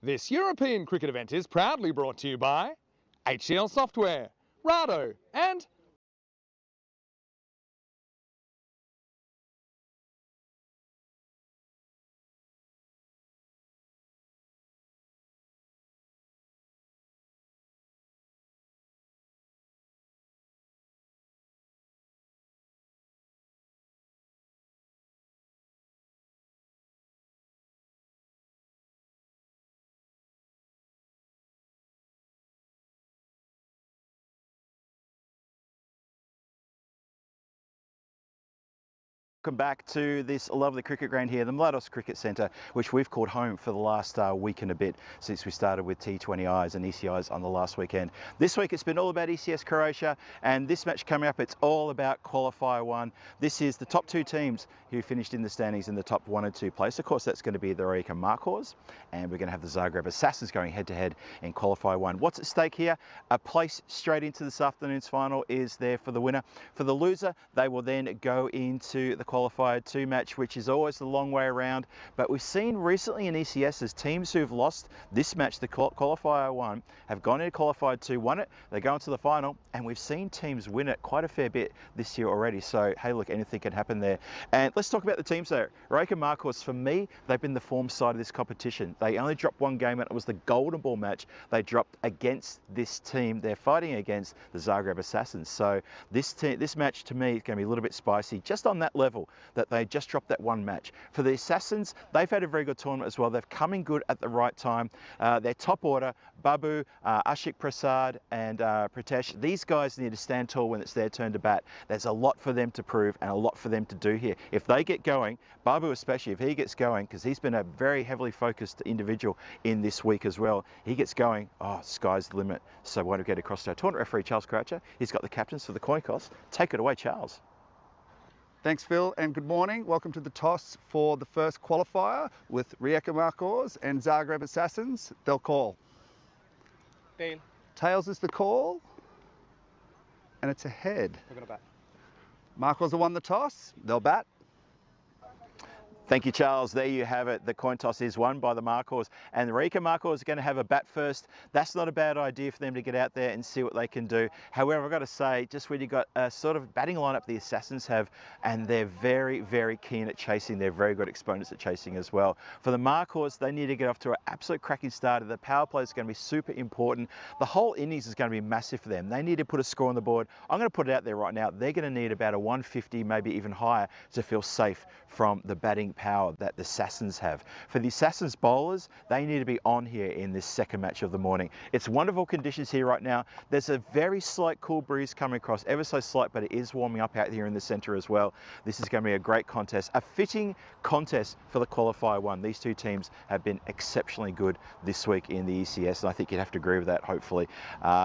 This European cricket event is proudly brought to you by HCL Software, Rado and Welcome back to this lovely cricket ground here, the Mladost Cricket Centre, which we've called home for the last week and a bit since we started with T20Is and ECIs on the last weekend. This week it's been all about ECS Croatia, and this match coming up, it's all about Qualifier 1. This is the top two teams who finished in the standings in the top 1 and 2 place. Of course, that's going to be the Rijeka Markhors, and we're going to have the Zagreb Assassins going head-to-head in Qualifier 1. What's at stake here? A place straight into this afternoon's final is there for the winner. For the loser, they will then go into the Qualifier 2 match, which is always the long way around. But we've seen recently in ECS as teams who've lost this match, the Qualifier 1, have gone into Qualifier 2, won it, they go into the final, and we've seen teams win it quite a fair bit this year already. So, hey, look, anything can happen there. And let's talk about the teams there. Rijeka Markhors, for me, they've been the form side of this competition. They only dropped one game, and it was the Golden Ball match they dropped against this team. They're fighting against the Zagreb Assassins. So this match, to me, is going to be a little bit spicy, just on that level that they just dropped that one match. For the Assassins, they've had a very good tournament as well. They've come in good at the right time. Their top order, Babu, Ashik Prasad and Pritesh, these guys need to stand tall when it's their turn to bat. There's a lot for them to prove and a lot for them to do here. If they get going, Babu especially, if he gets going, because he's been a very heavily focused individual in this week as well, he gets going, oh, sky's the limit. So why don't we get across to our tournament referee, Charles Croatia. He's got the captains for the coin toss. Take it away, Charles. Thanks, Phil, and good morning. Welcome to the toss for the first qualifier with Rijeka Markhors and Zagreb Assassins. They'll call. Tail. Tails is the call, and it's a head. We're going to bat. Markhors have won the toss. They'll bat. Thank you, Charles. There you have it. The coin toss is won by the Markhors, and the Rijeka Markhors are going to have a bat first. That's not a bad idea for them to get out there and see what they can do. However, I've got to say, just when you've got a sort of batting lineup the Assassins have, and they're very, very keen at chasing. They're very good exponents at chasing as well. For the Markhors, they need to get off to an absolute cracking start. The power play is going to be super important. The whole innings is going to be massive for them. They need to put a score on the board. I'm going to put it out there right now. They're going to need about a 150, maybe even higher, to feel safe from the batting power that the Assassins have. For the Assassins bowlers, they need to be on here in this second match of the morning. It's wonderful conditions here right now. There's a very slight cool breeze coming across, ever so slight, but it is warming up out here in the centre as well. This is going to be a great contest, a fitting contest for the Qualifier 1. These two teams have been exceptionally good this week in the ECS, and I think you'd have to agree with that, hopefully.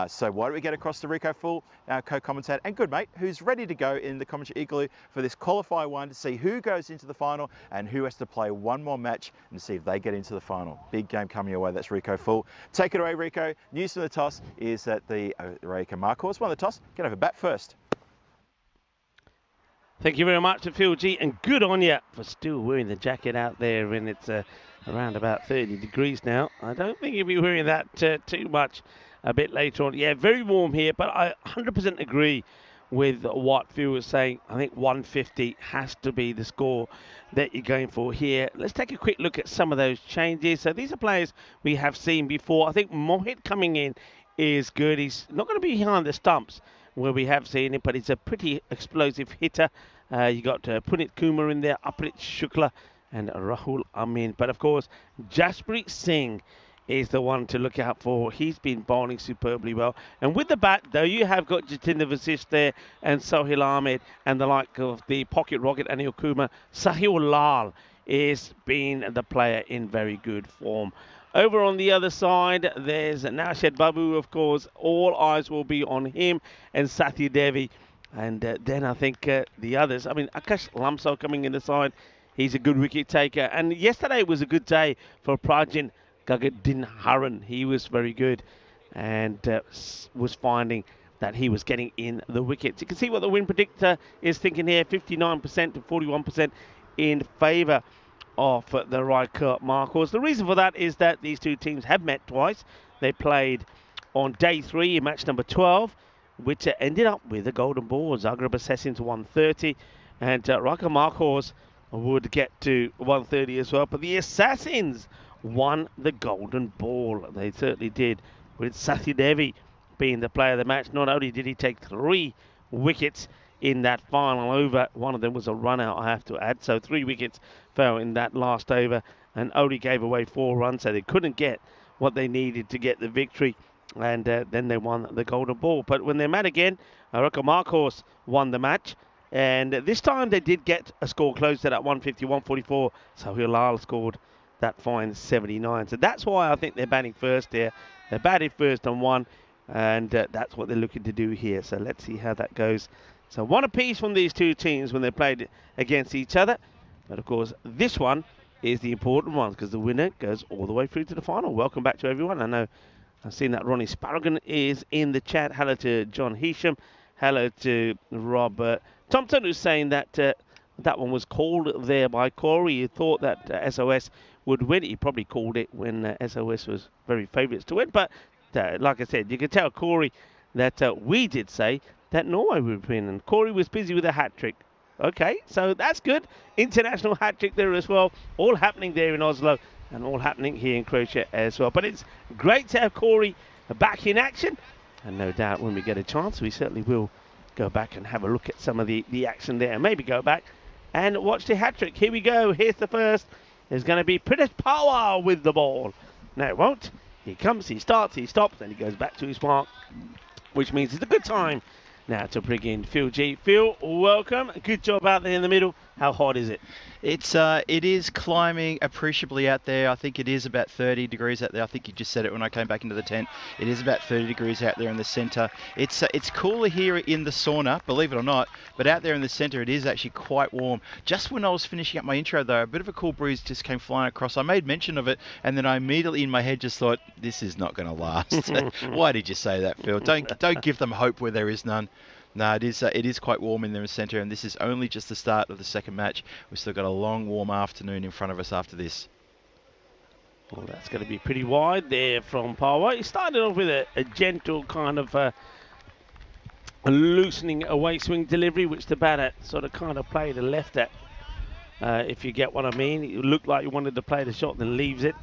So why don't we get across to Rico Full, our co-commentator and good mate, who's ready to go in the commentary igloo for this Qualifier 1 to see who goes into the final and who has to play one more match and see if they get into the final. Big game coming your way. That's Rico Full. Take it away, Rico. News from the toss is that the Rijeka Markhors won the toss. Get over bat first. Thank you very much to Phil G, and good on you for still wearing the jacket out there when it's around about 30 degrees now. I don't think you'll be wearing that too much a bit later on. Yeah, very warm here, but I 100% agree with what Phil was saying. I think 150 has to be the score that you're going for here. Let's take a quick look at some of those changes. So these are players we have seen before. I think Mohit coming in is good. He's not going to be behind the stumps where we have seen it, but he's a pretty explosive hitter. You got Punit Kumar in there, Aprit Shukla and Rahul Amin. But of course, Jasprit Singh is the one to look out for. He's been bowling superbly well. And with the bat, though, you have got Jatinder Vasisht there and Sahil Ahmed and the like of the pocket rocket Anil Kumar. Sahil Lal is being the player in very good form. Over on the other side, there's Nowshad Babu, of course. All eyes will be on him and Satya Devi. And then I think the others, I mean, Akash Lamsal coming in the side. He's a good wicket taker. And yesterday was a good day for Prajin Gagardinharan. He was very good and was finding that he was getting in the wickets. You can see what the win predictor is thinking here, 59% to 41% in favour of the Rijeka Markhors. The reason for that is that these two teams have met twice. They played on day 3 in match number 12, which ended up with a golden ball. Zagreb Assassins 130, and Rijeka Markhors would get to 130 as well. But the Assassins won the golden ball. They certainly did, with Sahil being the player of the match. Not only did he take 3 wickets in that final over, one of them was a run out, I have to add, so 3 wickets fell in that last over, and only gave away 4 runs, so they couldn't get what they needed to get the victory, and then they won the golden ball. But when they met again, Rijeka Markhors won the match, and this time they did get a score close to that 150-144. Sahil Lal scored that fine 79, so that's why I think they're batting first there. They batted first and won, and that's what they're looking to do here. So let's see how that goes. So 1 apiece from these two teams when they played against each other. But of course, this one is the important one, because the winner goes all the way through to the final. Welcome back to everyone. I know I've seen that Ronnie Sparrogan is in the chat. Hello to John Hisham. Hello to Rob Thompson, who's saying that that one was called there by Corey. He thought that SOS would win. He probably called it when SOS was very favourites to win. But like I said, you can tell Corey that we did say that Norway would win, and Corey was busy with a hat-trick. Okay, so that's good. International hat-trick there as well. All happening there in Oslo, and all happening here in Croatia as well. But it's great to have Corey back in action, and no doubt when we get a chance, we certainly will go back and have a look at some of the action there, and maybe go back and watch the hat-trick. Here we go. Here's the first. There's going to be Pritesh Power with the ball. No, it won't. He comes, he starts, he stops, then he goes back to his mark, which means it's a good time now to bring in Phil G. Phil, welcome. Good job out there in the middle. How hot is it? It is climbing appreciably out there. I think it is about 30 degrees out there. I think you just said it when I came back into the tent. It is about 30 degrees out there in the centre. It's cooler here in the sauna, believe it or not, but out there in the centre it is actually quite warm. Just when I was finishing up my intro though, a bit of a cool breeze just came flying across. I made mention of it, and then I immediately in my head just thought, this is not going to last. Why did you say that, Phil? Don't give them hope where there is none. No, it is quite warm in the centre, and this is only just the start of the second match. We've still got a long, warm afternoon in front of us after this. Well, that's going to be pretty wide there from Parwa. He started off with a gentle kind of a loosening away swing delivery, which the batter sort of kind of played and left at, if you get what I mean. It looked like he wanted to play the shot, then leaves it.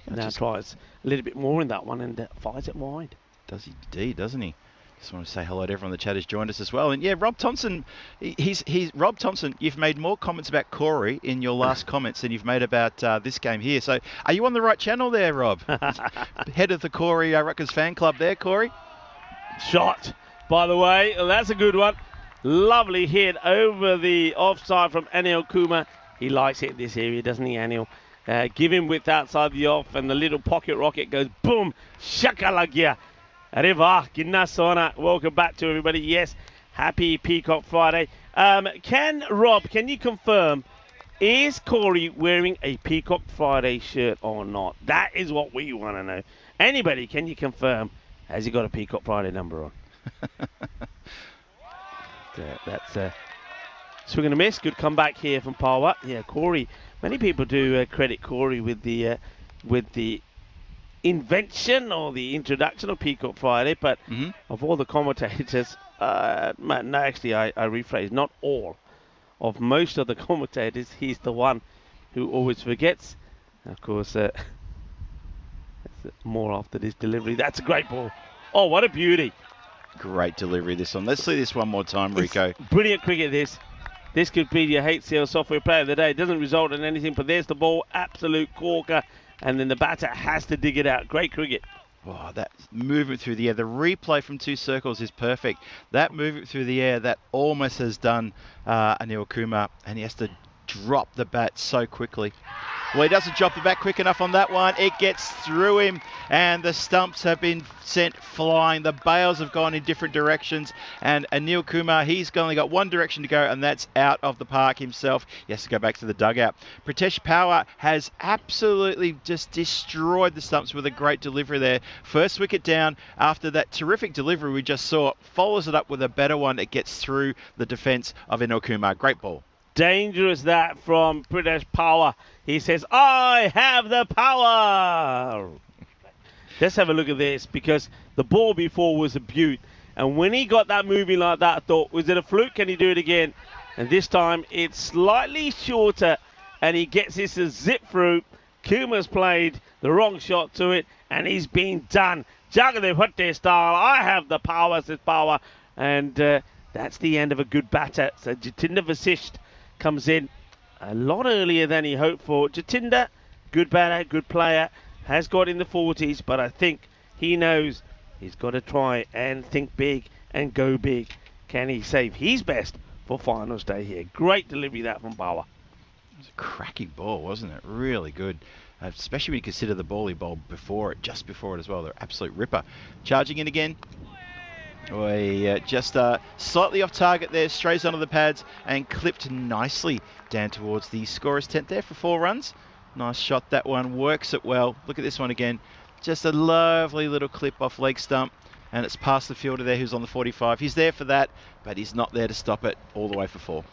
Now tries a little bit more in that one and fires it wide. Does he indeed, doesn't he? Just want to say hello to everyone in the chat who's joined us as well. And yeah, Rob Thompson, Rob Thompson, you've made more comments about Corey in your last comments than you've made about this game here. So are you on the right channel there, Rob? Head of the Corey Rutgers fan club there, Corey. Shot, by the way. Well, that's a good one. Lovely hit over the offside from Anil Kumar. He likes it in this area, doesn't he, Anil? Give him width outside the off, and the little pocket rocket goes boom, shakalagya. Arriva, Ginnasona. Welcome back to everybody. Yes, happy Peacock Friday. Rob, can you confirm, is Corey wearing a Peacock Friday shirt or not? That is what we want to know. Anybody, can you confirm, has he got a Peacock Friday number on? That's swing and a miss. Good comeback here from Parwa. Yeah, Corey. Many people do credit Corey with the invention or the introduction of Peacock Friday, but of all the commentators, no, actually I rephrase, not all. Of most of the commentators, he's the one who always forgets. Of course, more after this delivery. That's a great ball. Oh, what a beauty. Great delivery this one. Let's see this one more time, Rico. It's brilliant cricket this. This could be your HCL software player of the day. It doesn't result in anything, but there's the ball. Absolute corker. And then the batter has to dig it out. Great cricket. Oh, that movement through the air. The replay from 2 circles is perfect. That movement through the air, that almost has done Anil Kumar, and he has to drop the bat so quickly. Well, he doesn't drop the bat quick enough on that one. It gets through him, and the stumps have been sent flying. The bails have gone in different directions, and Anil Kumar, he's only got one direction to go, and that's out of the park himself. He has to go back to the dugout. Pritesh Power has absolutely just destroyed the stumps with a great delivery there. First wicket down after that terrific delivery we just saw. Follows it up with a better one. It gets through the defence of Anil Kumar. Great ball. dangerous that from Pritesh Power. He says, I have the power. Let's have a look at this, because the ball before was a beaut. And when he got that moving like that, I thought, was it a fluke? Can he do it again? And this time it's slightly shorter, and he gets this to zip through. Kuma's played the wrong shot to it, and he's been done. Zagreb style, I have the power, says Power. And that's the end of a good batter. So Jatinder Vasisht comes in a lot earlier than he hoped for. Jatinder, good batter, good player, has got in the 40s, but I think he knows he's got to try and think big and go big. Can he save his best for finals day here? Great delivery that from Power. It was a cracking ball, wasn't it? Really good. Especially when you consider the ball he bowled before it, just before it as well. They're absolute ripper. Charging in again. Just slightly off target there, strays onto the pads and clipped nicely down towards the scorer's tent there for 4 runs. Nice shot, that one, works it well. Look at this one again. Just a lovely little clip off leg stump, and it's past the fielder there who's on the 45. He's there for that, but he's not there to stop it all the way for 4.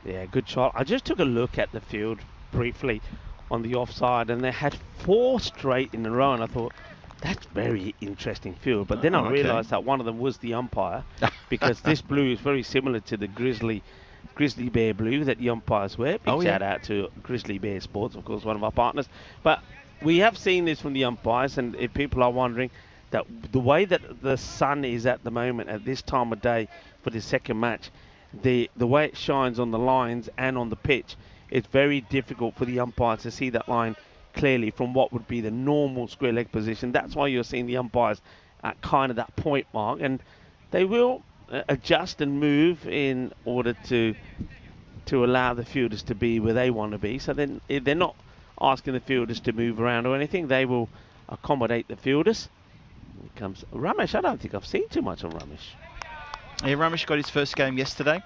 Yeah, good shot. I just took a look at the field briefly on the offside, and they had 4 straight in a row, and I thought, that's very interesting field. But then I realised that one of them was the umpire, because this blue is very similar to the Grizzly Bear blue that the umpires wear. Big shout out to Grizzly Bear Sports, of course, one of our partners. But we have seen this from the umpires, and if people are wondering, that the way that the sun is at the moment at this time of day for the second match, the way it shines on the lines and on the pitch, it's very difficult for the umpires to see that line clearly from what would be the normal square leg position. That's why you're seeing the umpires at kind of that point mark, and they will adjust and move in order to allow the fielders to be where they want to be. So then they're not asking the fielders to move around or anything. They will accommodate the fielders. Here comes Ramesh. I don't think I've seen too much on Ramesh. Yeah, Ramesh got his first game yesterday.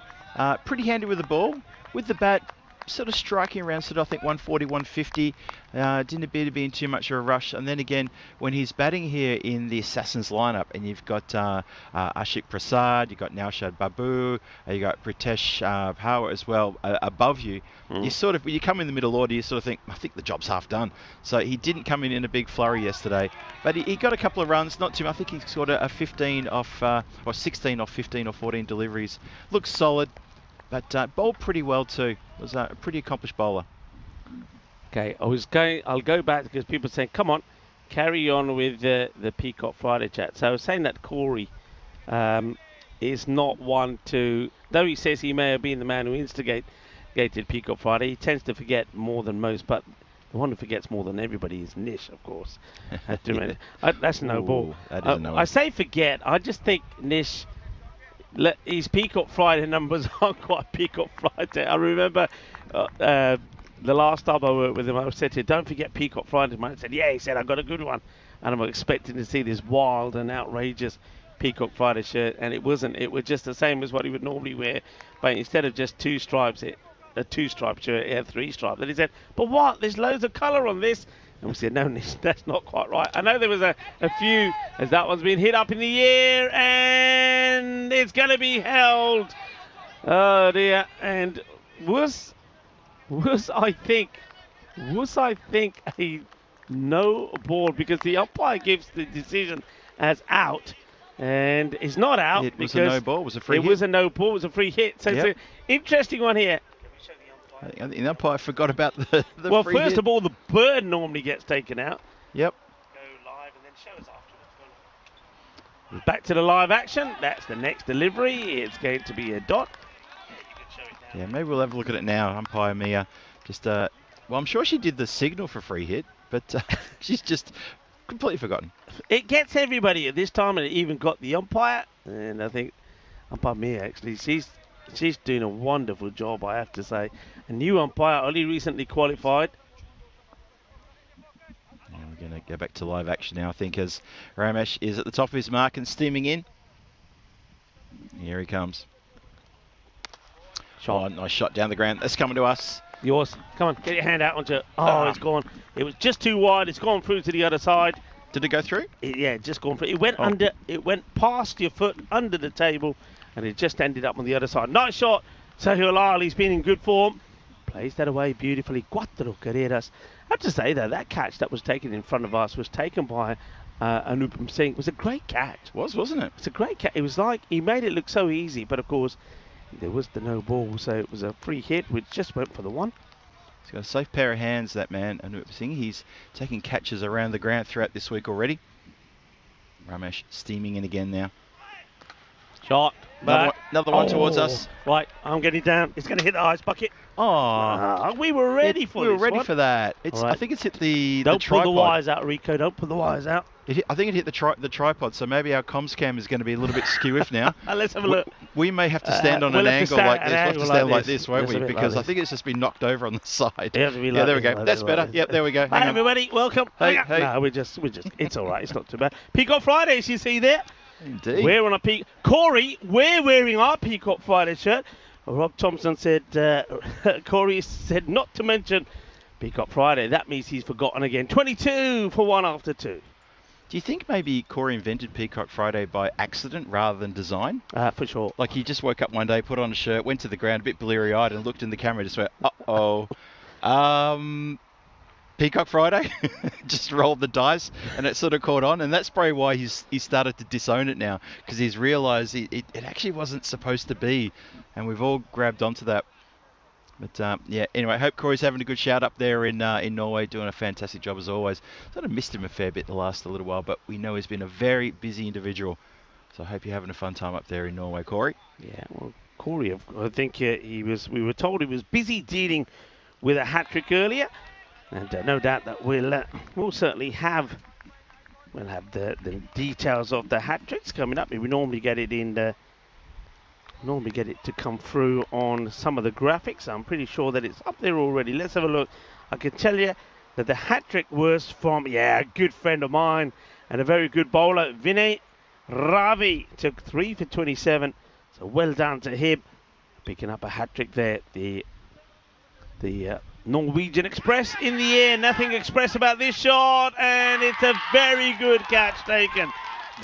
Pretty handy with the ball. With the bat, sort of striking around sort of, I think, 140, 150. Didn't appear to be in too much of a rush. And then again, when he's batting here in the Assassins lineup, and you've got Ashik Prasad, you've got Nowshad Babu, you got Pritesh Power as well above you. You sort of, when you come in the middle order, you sort of think, I think the job's half done. So he didn't come in a big flurry yesterday, but he got a couple of runs, not too much. I think he scored a 15 off, or 16 off 15 or 14 deliveries. Looks solid, but bowled pretty well too. Was a pretty accomplished bowler. Okay, I'll go back because people are saying, come on, carry on with the Peacock Friday chat. So I was saying that Corey is not one to, though he says he may have been the man who instigated Peacock Friday, he tends to forget more than most, but the one who forgets more than everybody is Nish, of course. That's no ball. That is no I say forget, I just think Nish, his Peacock Friday numbers aren't quite Peacock Friday. I remember the last time I worked with him, I said to him, don't forget Peacock Friday. He said, yeah, he said, I got a good one. And I'm expecting to see this wild and outrageous Peacock Friday shirt, and it wasn't. It was just the same as what he would normally wear, but instead of just 2 stripes, a 2-stripe shirt, it had 3 stripes. And he said, but what? There's loads of colour on this. And we said, no, that's not quite right. I know there was a few, as that one's been hit up in the air, and it's going to be held. Oh dear. And was I think a no ball, because the umpire gives the decision as out, and it's not out. It was a no ball. It was a free hit. It was a no ball. It was a free hit. So it's an interesting one here. I think the umpire forgot about the well, free first hit. of all, the bird normally gets taken out. Yep. Go live and then show us afterwards. Back to the live action. That's the next delivery. It's going to be a dot. Yeah, maybe we'll have a look at it now. Umpire Mia, just well, I'm sure she did the signal for free hit, but she's just completely forgotten. It gets everybody at this time, and it even got the umpire. And I think umpire Mia, actually, she's doing a wonderful job, I have to say. A new umpire, only recently qualified. Yeah, we're going to go back to live action now, I think, as Ramesh is at the top of his mark and steaming in. Here he comes. Oh, nice shot down the ground. That's coming to us. Yours. Come on, get your hand out onto it. Oh, it's gone. It was just too wide. It's gone through to the other side. Did it go through? Yeah, just gone through. It went under. It went past your foot under the table, and it just ended up on the other side. Nice shot Sahil Lal, he's been in good form. Plays that away beautifully. Cuatro carreras. I have to say though, that catch that was taken in front of us was taken by Anupam Singh. It was a great catch. Wasn't it? It's a great catch. It was like he made it look so easy, but of course there was the no ball, so it was a free hit which just went for the one. He's got a safe pair of hands, that man, Anupam Singh. He's taking catches around the ground throughout this week already. Ramesh steaming in again now. Shot. Another one towards us. Right, I'm getting down. It's going to hit the ice bucket. Oh, we were ready for this. We were ready for that. It's. Right. I think it's hit the Don't tripod. pull the wires out, Rico. Don't pull the wires out. I think it hit the tripod, so maybe our comms cam is going to be a little bit skew-if now. Let's have a look. We may have to stand on an angle like this. We'll have to stand like this, won't we? Because I like think it's just been knocked over on the side. Yeah, there we go. That's better. Yep, there we go. Hi, everybody. Welcome. Hey. No, we're just. It's all right. It's not too bad. Peacock Fridays, you see there. Indeed. We're on a peak. Corey, we're wearing our Peacock Friday shirt. Rob Thompson said, Corey said not to mention Peacock Friday. That means he's forgotten again. 22 for 1 after 2. Do you think maybe Corey invented Peacock Friday by accident rather than design? For sure. Like he just woke up one day, put on a shirt, went to the ground a bit bleary-eyed and looked in the camera and just went, uh-oh. Peacock Friday, just rolled the dice and it sort of caught on, and that's probably why he started to disown it now, because he's realised it actually wasn't supposed to be, and we've all grabbed onto that. But yeah, anyway, I hope Corey's having a good shout up there in Norway, doing a fantastic job as always. Sort of missed him a fair bit the last little while, but we know he's been a very busy individual, so I hope you're having a fun time up there in Norway, Corey. Yeah, well, Corey, I think we were told he was busy dealing with a hat-trick earlier. And no doubt that we'll certainly have the details of the hat tricks coming up. We normally get it to come through on some of the graphics. I'm pretty sure that it's up there already. Let's have a look. I can tell you that the hat trick was from a good friend of mine and a very good bowler, Vinay Ravi. Took 3 for 27. So well done to him, picking up a hat trick there. The Norwegian Express in the air. Nothing express about this shot, and it's a very good catch taken.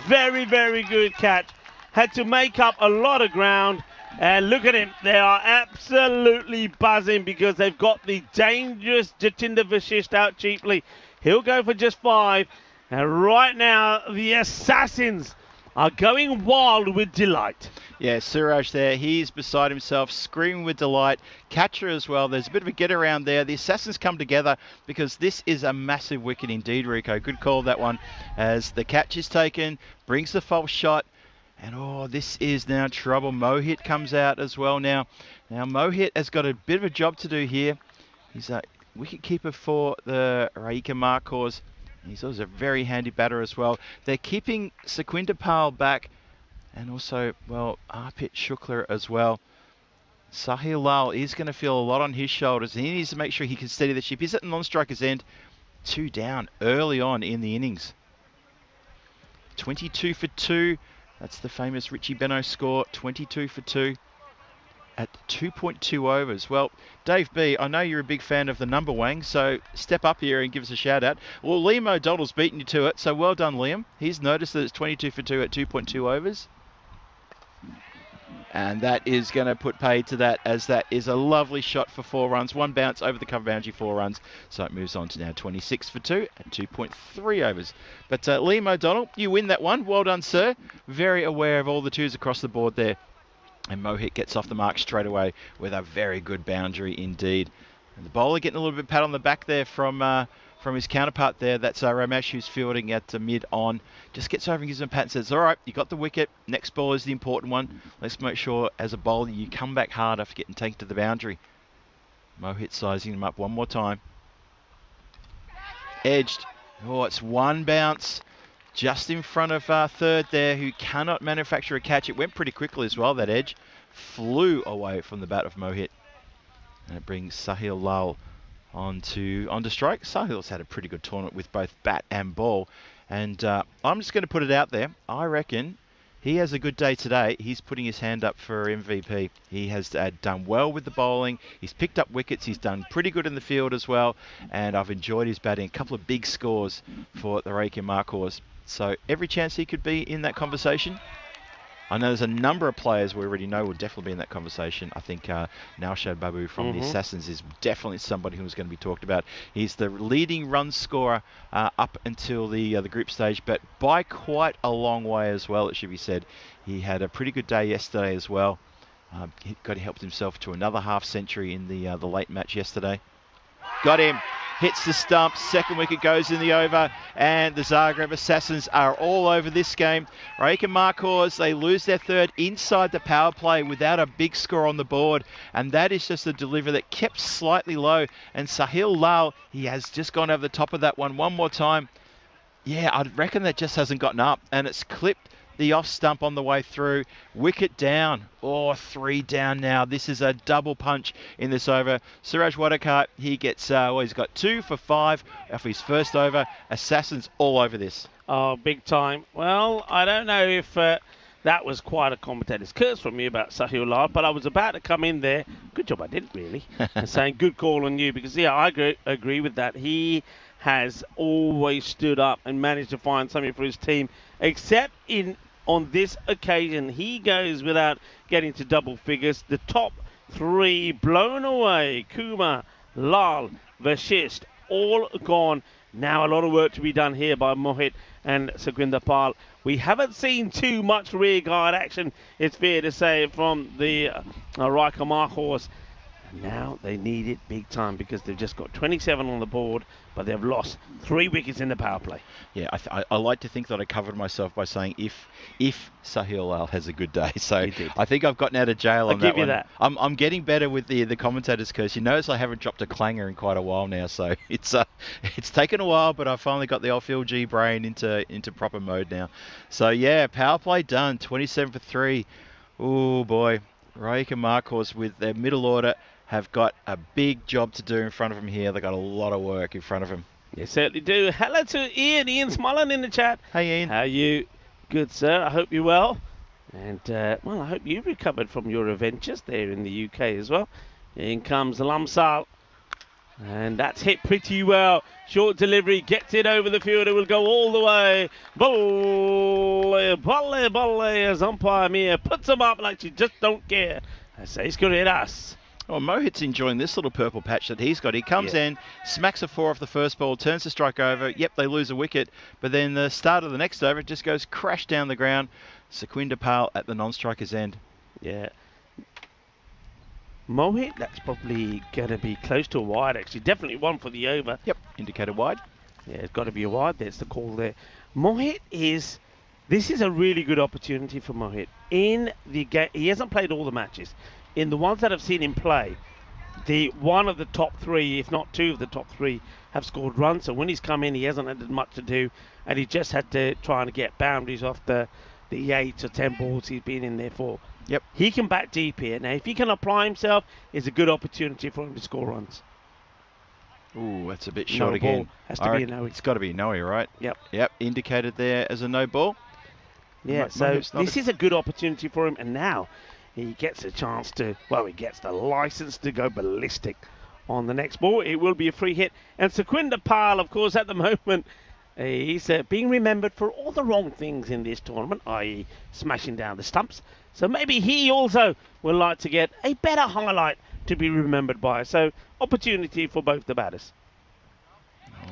Very, very good catch. Had to make up a lot of ground, and look at him. They are absolutely buzzing because they've got the dangerous Jatinder Vashisht out cheaply. He'll go for just 5, and right now the Assassins are going wild with delight. Yeah, Suraj there, he's beside himself, screaming with delight. Catcher as well, there's a bit of a get around there. The Assassins come together because this is a massive wicket indeed, Rico. Good call, that one, as the catch is taken, brings the false shot, and this is now trouble. Mohit comes out as well now. Now Mohit has got a bit of a job to do here. He's a wicket keeper for the Rijeka Markhors. He's also a very handy batter as well. They're keeping Sequinder Pal back, and also, well, Arpit Shukla as well. Sahil Lal is going to feel a lot on his shoulders. He needs to make sure he can steady the ship. He's at the non-striker's end. 2 down early on in the innings. 22 for 2. That's the famous Richie Beno score. 22 for 2 at 2.2 overs. Well, Dave B, I know you're a big fan of the number, Wang, so step up here and give us a shout out. Well, Liam O'Donnell's beaten you to it, so well done, Liam. He's noticed that it's 22 for 2 at 2.2 overs. And that is going to put paid to that, as that is a lovely shot for 4 runs. 1 bounce over the cover boundary, 4 runs. So it moves on to now 26 for 2 at 2.3 overs. But Liam O'Donnell, you win that one. Well done, sir. Very aware of all the 2s across the board there. And Mohit gets off the mark straight away with a very good boundary indeed. And the bowler getting a little bit pat on the back there from his counterpart there. That's Ramesh, who's fielding at mid-on. Just gets over and gives him a pat and says, all right, you got the wicket. Next ball is the important one. Let's make sure as a bowler you come back hard after getting taken to the boundary. Mohit sizing him up one more time. Edged. Oh, it's 1 bounce. Just in front of third there, who cannot manufacture a catch. It went pretty quickly as well, that edge. Flew away from the bat of Mohit. And it brings Sahil Lal onto strike. Sahil's had a pretty good tournament with both bat and ball. And I'm just going to put it out there. I reckon he has a good day today. He's putting his hand up for MVP. He has done well with the bowling. He's picked up wickets. He's done pretty good in the field as well. And I've enjoyed his batting. A couple of big scores for the Rijeka Markhors. So every chance he could be in that conversation. I know there's a number of players we already know will definitely be in that conversation. I think Nowshad Babu from the Assassins is definitely somebody who's going to be talked about. He's the leading run scorer up until the group stage, but by quite a long way as well, it should be said. He had a pretty good day yesterday as well. He helped himself to another half century in the late match yesterday. Got him. Hits the stump, second wicket goes in the over, and the Zagreb Assassins are all over this game. Rijeka Markhors, they lose their third inside the power play without a big score on the board, and that is just a delivery that kept slightly low, and Sahil Lal, he has just gone over the top of that one more time. Yeah, I reckon that just hasn't gotten up, and it's clipped the off stump on the way through. Wicket down. Oh, 3 down now. This is a double punch in this over. Suraj Wadekar, he gets, he's got 2 for 5 off his first over. Assassins all over this. Oh, big time. Well, I don't know if that was quite a commentator's curse from me about Sahil Lal, but I was about to come in there. Good job I didn't, really. And saying good call on you, because, yeah, I agree with that. He has always stood up and managed to find something for his team, except on this occasion, he goes without getting to double figures. The top 3 blown away. Kumar, Lal, Vashist, all gone. Now a lot of work to be done here by Mohit and Sukhwinder Pal. We haven't seen too much rear guard action, it's fair to say, from the Rijeka Markhors. Now they need it big time, because they've just got 27 on the board, but they've lost 3 wickets in the power play. Yeah, I like to think that I covered myself by saying if Sahil Lal has a good day. So I think I've gotten out of jail on that one. I'll give you that. I'm getting better with the commentator's curse. You notice I haven't dropped a clanger in quite a while now, so it's taken a while, but I finally got the old Phil G brain into proper mode now. So yeah, power play done, 27 for 3. Oh boy, Rijeka Markhors with their middle order have got a big job to do in front of them here. They've got a lot of work in front of them. They certainly do. Hello to Ian. Ian smiling in the chat. Hey, Ian. How are you? Good, sir. I hope you're well. And, well, I hope you recovered from your adventures there in the UK as well. In comes Lamsal. And that's hit pretty well. Short delivery, gets it over the field. It will go all the way. Bolle, as umpire Mia puts them up like she just don't care. I say it's going to hit us. Well, Mohit's enjoying this little purple patch that he's got. He comes in, smacks a 4 off the first ball, turns the strike over. Yep, they lose a wicket. But then the start of the next over, it just goes crash down the ground. Sukhwinder Pal at the non-striker's end. Yeah. Mohit, that's probably going to be close to a wide, actually. Definitely one for the over. Yep, indicated wide. Yeah, it's got to be a wide. There's the call there. Mohit is... This is a really good opportunity for Mohit. In the game, he hasn't played all the matches. In the ones that I've seen him play, one of the top 3, if not 2 of the top 3, have scored runs. So when he's come in, he hasn't had much to do, and he just had to try and get boundaries off the 8 or 10 balls he's been in there for. Yep. He can bat deep here. Now, if he can apply himself, it's a good opportunity for him to score runs. Ooh, that's a bit short No again. ball. Has to be a no. It's got to be a no, right? Yep. Yep, indicated there as a no ball. Yeah, so this is a good opportunity for him, and now he gets a chance to, well, he gets the license to go ballistic on the next ball. It will be a free hit. And Sukhwinder Pal, of course, at the moment, he's being remembered for all the wrong things in this tournament, i.e. smashing down the stumps. So maybe he also would like to get a better highlight to be remembered by. So opportunity for both the batters.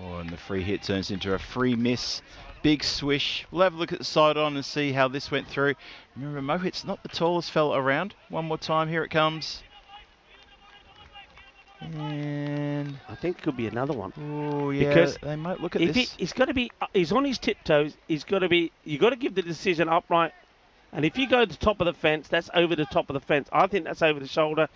Oh, and the free hit turns into a free miss. Big swish. We'll have a look at the side on and see how this went through. Remember, Mohit's not the tallest fella around. One more time, here it comes. And I think it could be another one. Oh yeah, because they might look at if this. He's got to be. He's on his tiptoes. He's got to be. You got to give the decision upright. And if you go to the top of the fence, that's over the top of the fence. I think that's over the shoulder.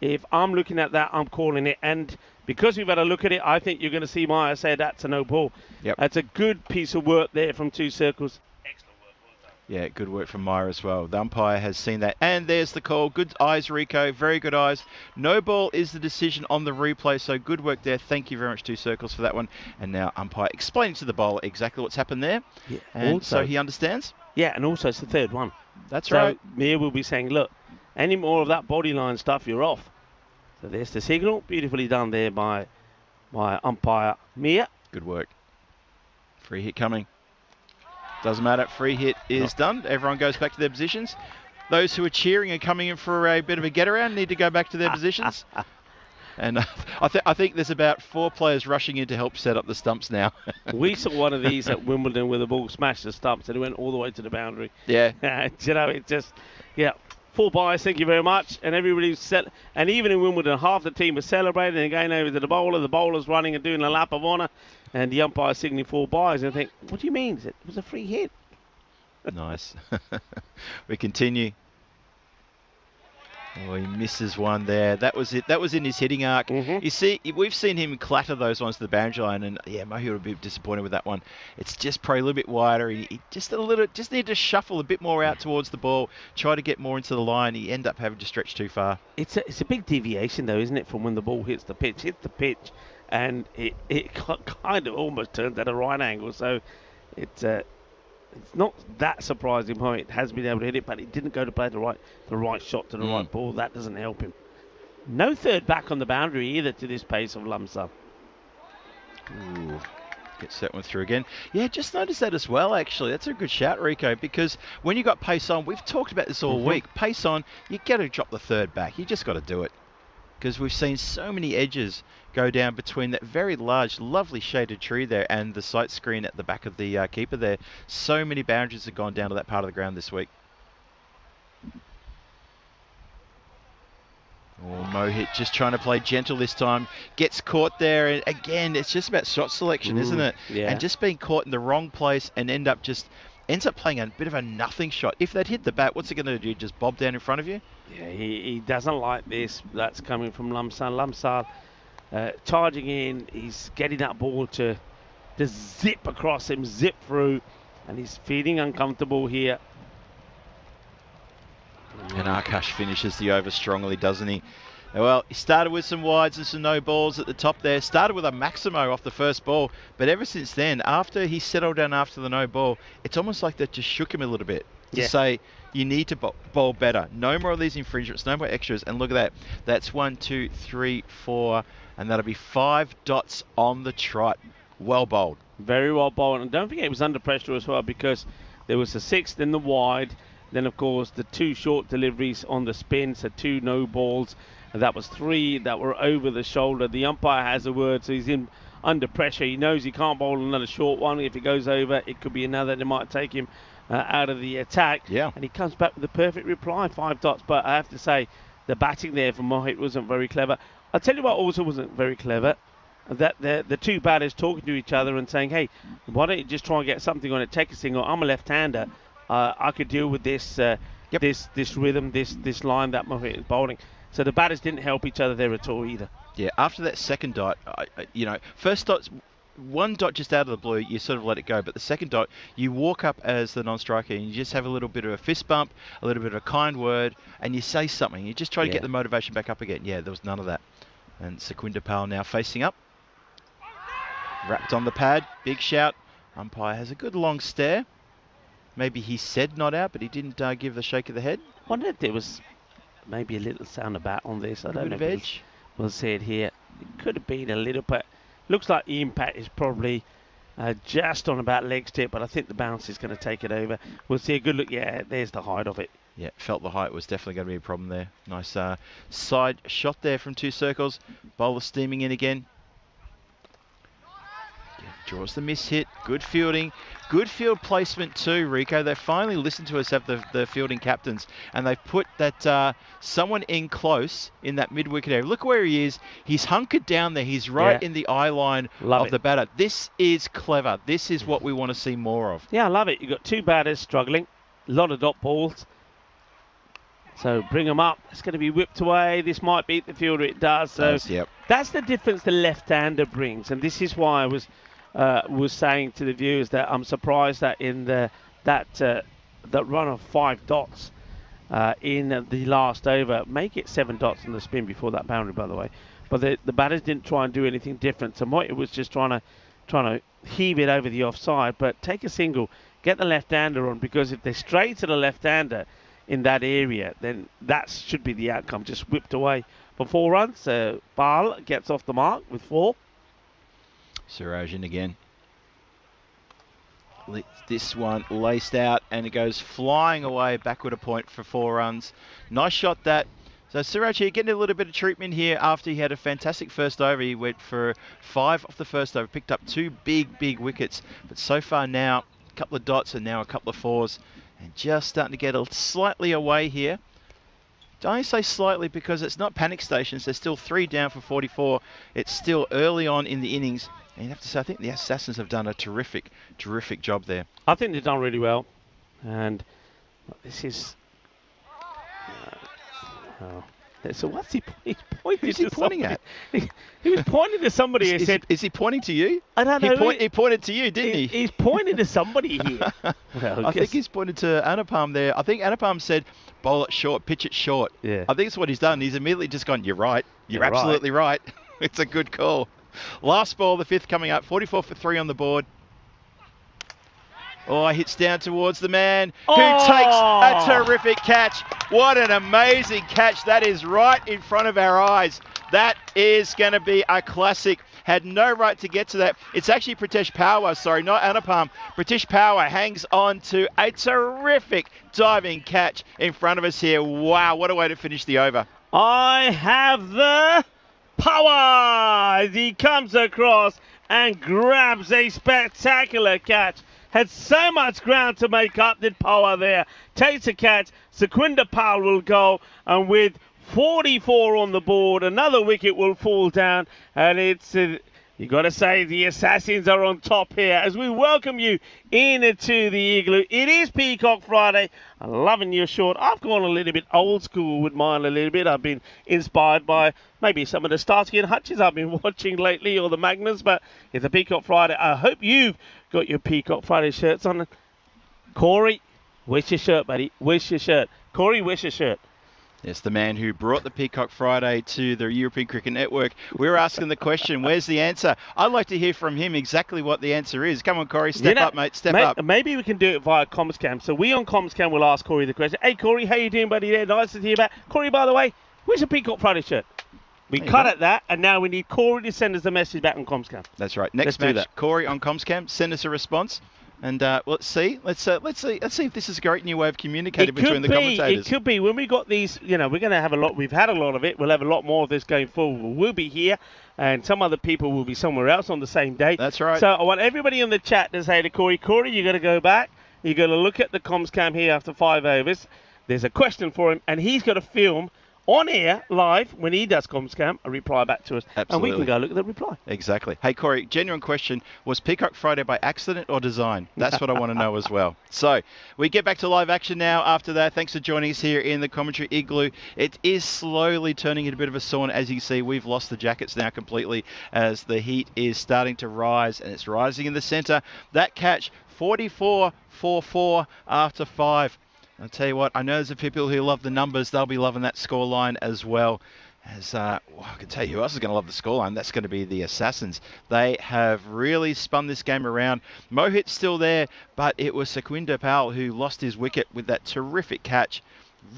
If I'm looking at that, I'm calling it. And because we've had a look at it, I think you're going to see Maya say that's a no ball. Yep. That's a good piece of work there from 2 circles. Excellent work. Well done. Yeah, good work from Maya as well. The umpire has seen that. And there's the call. Good eyes, Rico. Very good eyes. No ball is the decision on the replay. So good work there. Thank you very much, 2 circles, for that one. And now umpire explaining to the bowler exactly what's happened there. Yeah. And also, so he understands. Yeah, and also it's the 3rd one. That's so right. Mia will be saying, look, any more of that body line stuff, you're off. So there's the signal. Beautifully done there by umpire Mia. Good work. Free hit coming. Doesn't matter. Free hit is done. Everyone goes back to their positions. Those who are cheering and coming in for a bit of a get-around need to go back to their positions. And I think there's about 4 players rushing in to help set up the stumps now. We saw one of these at Wimbledon where the ball smashed the stumps and it went all the way to the boundary. Yeah. You know, it just, 4 byes, thank you very much. And everybody's and even in Wimbledon, half the team was celebrating and going over to the bowler. The bowler's running and doing a lap of honour, and the umpire signaling 4 byes. And I think, what do you mean? It was a free hit. Nice. We continue. Oh, he misses one there. That was it. That was in his hitting arc. You see, we've seen him clatter those ones to the boundary line, and Mohi would be disappointed with that one. It's just probably a little bit wider. He just need to shuffle a bit more out towards the ball, try to get more into the line. He end up having to stretch too far. It's a big deviation though, isn't it, from when the ball hits the pitch, and it kind of almost turns at a right angle. So it's not that surprising how it has been able to hit it, but it didn't go to play the right shot to the right ball. That doesn't help him. No third back on the boundary either to this pace of Lamsar. Ooh, gets that one through again. Yeah, just noticed that as well, actually. That's a good shout, Rico, because when you got pace on, we've talked about this all week. Pace on, you got to drop the third back. You just got to do it. Because we've seen so many edges go down between that very large, lovely shaded tree there and the sight screen at the back of the keeper there. So many boundaries have gone down to that part of the ground this week. Oh, Mohit just trying to play gentle this time. Gets caught there. And again, it's just about shot selection, isn't it? Yeah. And just being caught in the wrong place and ends up playing a bit of a nothing shot. If they'd hit the bat, what's it going to do? Just bob down in front of you? Yeah, he doesn't like this. That's coming from Lamsar. Lamsar charging in. He's getting that ball to zip across him, zip through, and he's feeling uncomfortable here. And Akash finishes the over strongly, doesn't he? Well, he started with some wides and some no balls at the top there. Started with a Maximo off the first ball, but ever since then, after he settled down after the no ball, it's almost like that just shook him a little bit to say, you need to bowl better. No more of these infringements, no more extras. And look at that. That's 1, 2, 3, 4, and that'll be 5 dots on the trot. Well bowled. Very well bowled. And don't forget, it was under pressure as well, because there was a 6th in the wide. Then, of course, the 2 short deliveries on the spin, so 2 no balls. And that was 3 that were over the shoulder. The umpire has a word, so he's under pressure. He knows he can't bowl another short one. If it goes over, it could be another that might take him out of the attack. Yeah. And he comes back with the perfect reply, 5 dots. But I have to say, the batting there from Mohit wasn't very clever. I'll tell you what also wasn't very clever. That the 2 batters talking to each other and saying, hey, why don't you just try and get something on it, take a single. I'm a left-hander. I could deal with this this rhythm, this line that Mohit is bowling. So the batters didn't help each other there at all either. Yeah, after that second dot, first dot's 1 dot just out of the blue, you sort of let it go. But the second dot, you walk up as the non-striker and you just have a little bit of a fist bump, a little bit of a kind word, and you say something. You just try to get the motivation back up again. Yeah, there was none of that. And Sequinder Pal now facing up. Wrapped on the pad, big shout. Umpire has a good long stare. Maybe he said not out, but he didn't give the shake of the head. I wonder if there was maybe a little sound about on this. I don't know. A bit of edge. We'll see it here. It could have been a little bit. Looks like the impact is probably just on about leg tip, but I think the bounce is going to take it over. We'll see a good look. Yeah, there's the height of it. Yeah, felt the height was definitely going to be a problem there. Nice side shot there from 2 circles. Bowler steaming in again. Draws the miss hit. Good fielding. Good field placement too, Rico. They finally listened to us at the fielding captains, and they've put that someone in close in that mid-wicket area. Look where he is. He's hunkered down there. He's right in the eye line of the batter. This is clever. This is what we want to see more of. Yeah, I love it. You've got 2 batters struggling. A lot of dot balls. So bring them up. It's going to be whipped away. This might beat the fielder. It does. So that's the difference the left-hander brings, and this is why I was saying to the viewers that I'm surprised that in that run of 5 dots in the last over, make it 7 dots in the spin before that boundary, by the way. But the batters didn't try and do anything different. So Moit was just trying to heave it over the offside, but take a single, get the left-hander on, because if they're straight to the left-hander in that area, then that should be the outcome. Just whipped away for 4 runs. So Bal gets off the mark with 4. Siraj in again. This one laced out and it goes flying away backward a point for 4 runs. Nice shot that. So Siraj here getting a little bit of treatment here after he had a fantastic first over. He went for 5 off the first over, picked up 2 big wickets. But so far now, a couple of dots and now a couple of 4s. And just starting to get slightly away here. I say slightly because it's not panic stations. There's still 3 down for 44. It's still early on in the innings. And you have to say, I think the Assassins have done a terrific job there. I think they've done really well. And this is... So what's he pointing Who's he pointing at? He was pointing to somebody and said... Is he pointing to you? I don't know. He pointed to you, didn't he? He's pointing to somebody here. Well, I think he's pointed to Anupam there. I think Anupam said, bowl it short, pitch it short. Yeah. I think that's what he's done. He's immediately just gone, you're right. You're absolutely right. It's a good call. Last ball, the 5th coming up. 44 for 3 on the board. Oh, hits down towards the man who takes a terrific catch. What an amazing catch. That is right in front of our eyes. That is going to be a classic. Had no right to get to that. It's actually Pritesh Power, sorry, not Anupam. Pritesh Power hangs on to a terrific diving catch in front of us here. Wow, what a way to finish the over. I have the power as he comes across and grabs a spectacular catch. Had so much ground to make up, did Power there. Takes a catch, Sequinder Pal will go, and with 44 on the board, another wicket will fall down, and it's... you got to say the Assassins are on top here as we welcome you into the Igloo. It is Peacock Friday. I'm loving your short. I've gone a little bit old school with mine a little bit. I've been inspired by maybe some of the Starsky and Hutches I've been watching lately, or the Magnus, but it's a Peacock Friday. I hope you've got your Peacock Friday shirts on. Corey, where's your shirt, buddy? Where's your shirt? Corey, where's your shirt? Yes, the man who brought the Peacock Friday to the European Cricket Network. We're asking the question, where's the answer? I'd like to hear from him exactly what the answer is. Come on, Corey, step up, mate, step up. Maybe we can do it via CommsCam. So we on CommsCam will ask Corey the question. Hey, Corey, how you doing, buddy? There, nice to hear you back. Corey, by the way, where's your Peacock Friday shirt? We cut at that, and now we need Corey to send us a message back on CommsCam. That's right. Next match, Corey on CommsCam, send us a response. And let's see if this is a great new way of communicating between the commentators. It could be. When we got these, we're going to have a lot. We've had a lot of it. We'll have a lot more of this going forward. We'll be here, and some other people will be somewhere else on the same day. That's right. So I want everybody in the chat to say to Corey, you got to go back. You got to look at the CommsCam here after 5 overs. There's a question for him, and he's got to film on air, live, when he does CommsCam, a reply back to us. Absolutely. And we can go look at the reply. Exactly. Hey, Corey, genuine question. Was Peacock Friday by accident or design? That's what I want to know as well. So, we get back to live action now after that. Thanks for joining us here in the commentary igloo. It is slowly turning into a bit of a sauna. As you see, we've lost the jackets now completely as the heat is starting to rise, and it's rising in the centre. That catch, 44-4-4 after 5. I'll tell you what, I know there's a people who love the numbers. They'll be loving that scoreline as well. As I can tell you who else is going to love the scoreline. That's going to be the Assassins. They have really spun this game around. Mohit's still there, but it was Sequinder Pal who lost his wicket with that terrific catch.